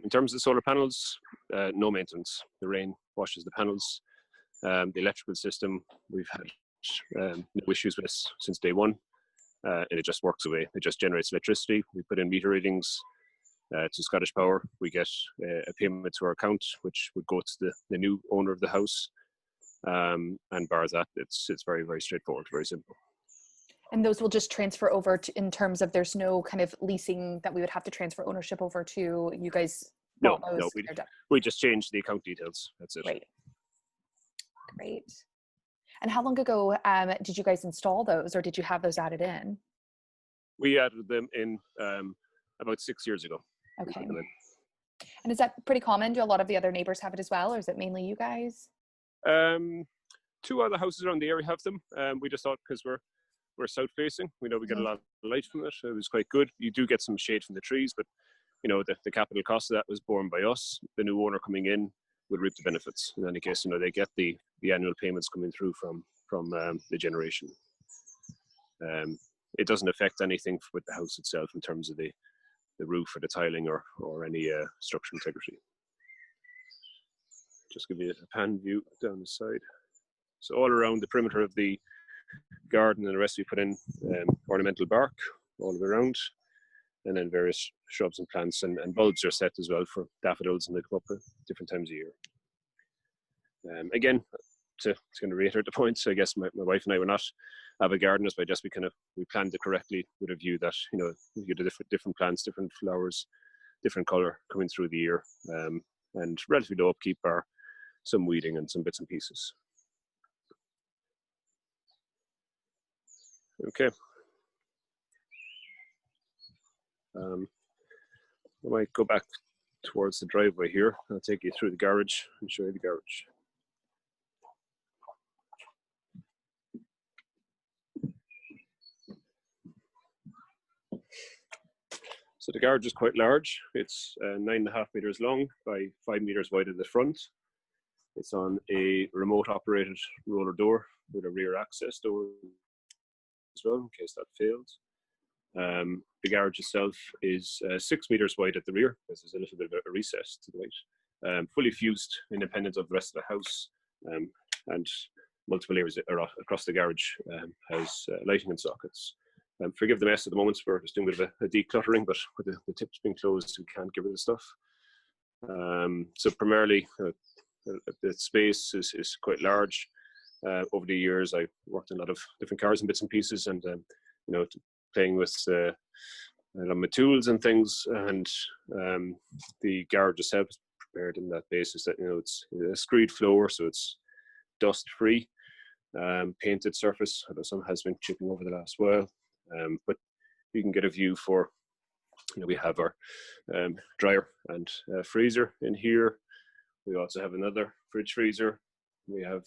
In terms of the solar panels, no maintenance. The rain washes the panels. The electrical system, we've had no issues with this since day one, and it just works away. It just generates electricity. We put in meter readings to Scottish Power. We get a payment to our account, which would go to the new owner of the house. And bar that, it's very, very straightforward, very simple. And those will just transfer over in terms of there's no kind of leasing that we would have to transfer ownership over to you guys? No, we just changed the account details. That's it. Great. And how long ago did you guys install those, or did you have those added in? We added them in about 6 years ago. Okay. And is that pretty common? Do a lot of the other neighbors have it as well, or is it mainly you guys? 2 other houses around the area have them. We just thought, because we're we're south facing. We know we get a Mhm. lot of light from it. It was quite good. You do get some shade from the trees, but you know, the capital cost of that was borne by us. The new owner coming in would reap the benefits. In any case, you know, they get the annual payments coming through from the generation. It doesn't affect anything with the house itself in terms of the roof or the tiling or any structural integrity. Just give you a pan view down the side. So all around the perimeter of the garden and the rest we put in ornamental bark all around, and then various shrubs and plants, and bulbs are set as well for daffodils, and they come up at different times of year. Again, to kind of reiterate the points, I guess my wife and I were not avid gardeners, but just we planned it correctly with a view that, you know, you get different plants, different flowers, different color coming through the year, and relatively low upkeep bar some weeding and some bits and pieces. Okay. I might go back towards the driveway here. I'll take you through the garage and show you the garage. So the garage is quite large. It's 9.5 meters long by 5 meters wide at the front. It's on a remote operated roller door with a rear access door as well in case that fails. The garage itself is 6 meters wide at the rear. There's a little bit of a recess to the right. Fully fused, independent of the rest of the house, and multiple areas across the garage has lighting and sockets. Forgive the mess at the moment. We're just doing a bit of a decluttering, but with the tips being closed, we can't get rid of stuff. So primarily, the space is quite large. Over the years, I worked on a lot of different cars and bits and pieces, and you know, playing with my tools and things. And the garage itself is prepared in that basis that, you know, it's a screed floor, so it's dust free. Painted surface, although some has been chipping over the last while. But you can get a view for, you know, we have our dryer and freezer in here. We also have another fridge freezer. We have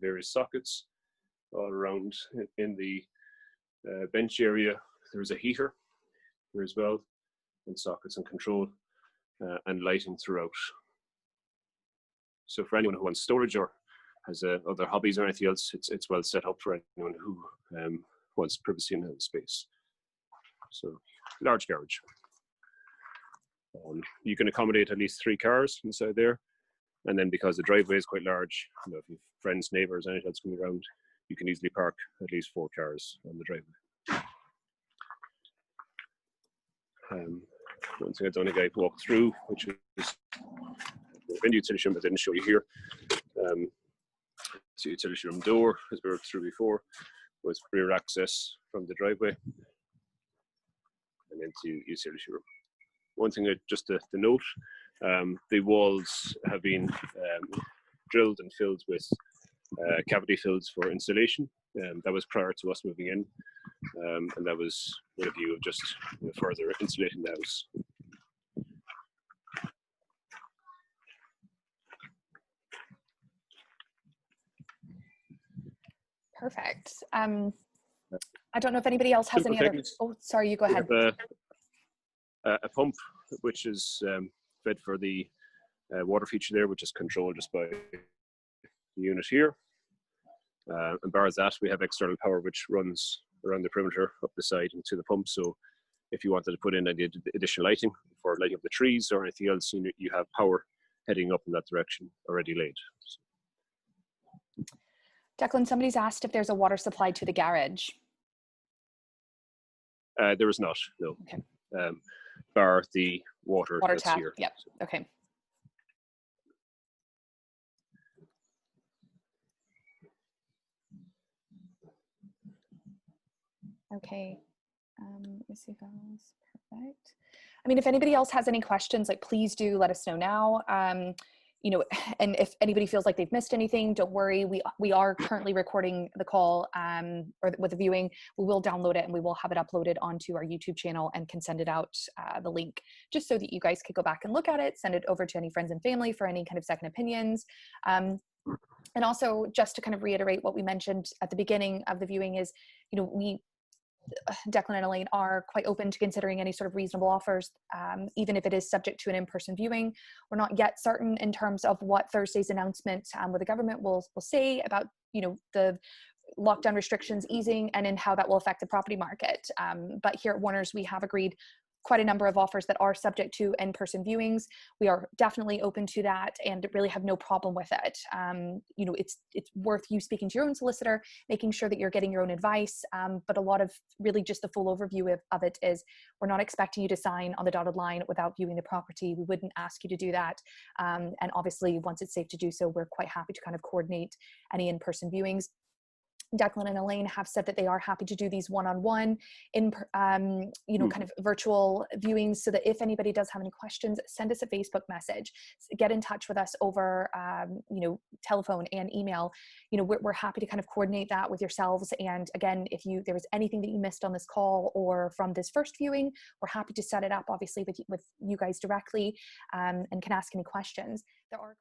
various sockets all around in the bench area. There's a heater here as well, and sockets and control and lighting throughout. So for anyone who wants storage or has other hobbies or anything else, it's well set up for anyone who wants privacy in the space. So large garage. You can accommodate at least 3 cars inside there. And then because the driveway is quite large, you know, if you have friends, neighbors, anything else coming around, you can easily park at least 4 cars on the driveway. One thing I don't think I walked through, which is in the utility room, I didn't show you here. The utility room door, as we worked through before, was rear access from the driveway and into utility room. One thing just to note, the walls have been drilled and filled with cavity fills for insulation. That was prior to us moving in, and that was with a view of just, you know, further insulating the house. Perfect. I don't know if anybody else has any other. Oh, sorry, you go ahead. We have a pump which is fed for the water feature there, which is controlled just by the unit here. And bar that, we have external power which runs around the perimeter up the side into the pump. So if you wanted to put in any additional lighting for lighting up the trees or anything else, you have power heading up in that direction already laid. Declan, somebody's asked if there's a water supply to the garage. There is not, no. Okay. Bar the water that's tap here. Yep. Okay. Okay. Let me see if that was perfect. I mean, if anybody else has any questions, like, please do let us know now. You know, and if anybody feels like they've missed anything, don't worry. We are currently recording the call or with the viewing. We will download it and we will have it uploaded onto our YouTube channel and can send it out, the link, just so that you guys could go back and look at it, send it over to any friends and family for any kind of second opinions. And also, just to kind of reiterate what we mentioned at the beginning of the viewing is, we, Declan and Elaine, are quite open to considering any sort of reasonable offers, even if it is subject to an in-person viewing. We're not yet certain in terms of what Thursday's announcement with the government will say about, the lockdown restrictions easing and in how that will affect the property market. But here at Warner's, we have agreed quite a number of offers that are subject to in-person viewings. We are definitely open to that and really have no problem with it. It's worth you speaking to your own solicitor, making sure that you're getting your own advice. But a lot of really just the full overview of it is, we're not expecting you to sign on the dotted line without viewing the property. We wouldn't ask you to do that. And obviously, once it's safe to do so, we're quite happy to kind of coordinate any in-person viewings. Declan and Elaine have said that they are happy to do these one-on-one kind of virtual viewings, so that if anybody does have any questions, send us a Facebook message, get in touch with us over, telephone and email. We're happy to kind of coordinate that with yourselves. And again, if there was anything that you missed on this call or from this first viewing, we're happy to set it up, obviously, with you guys directly, and can ask any questions. There are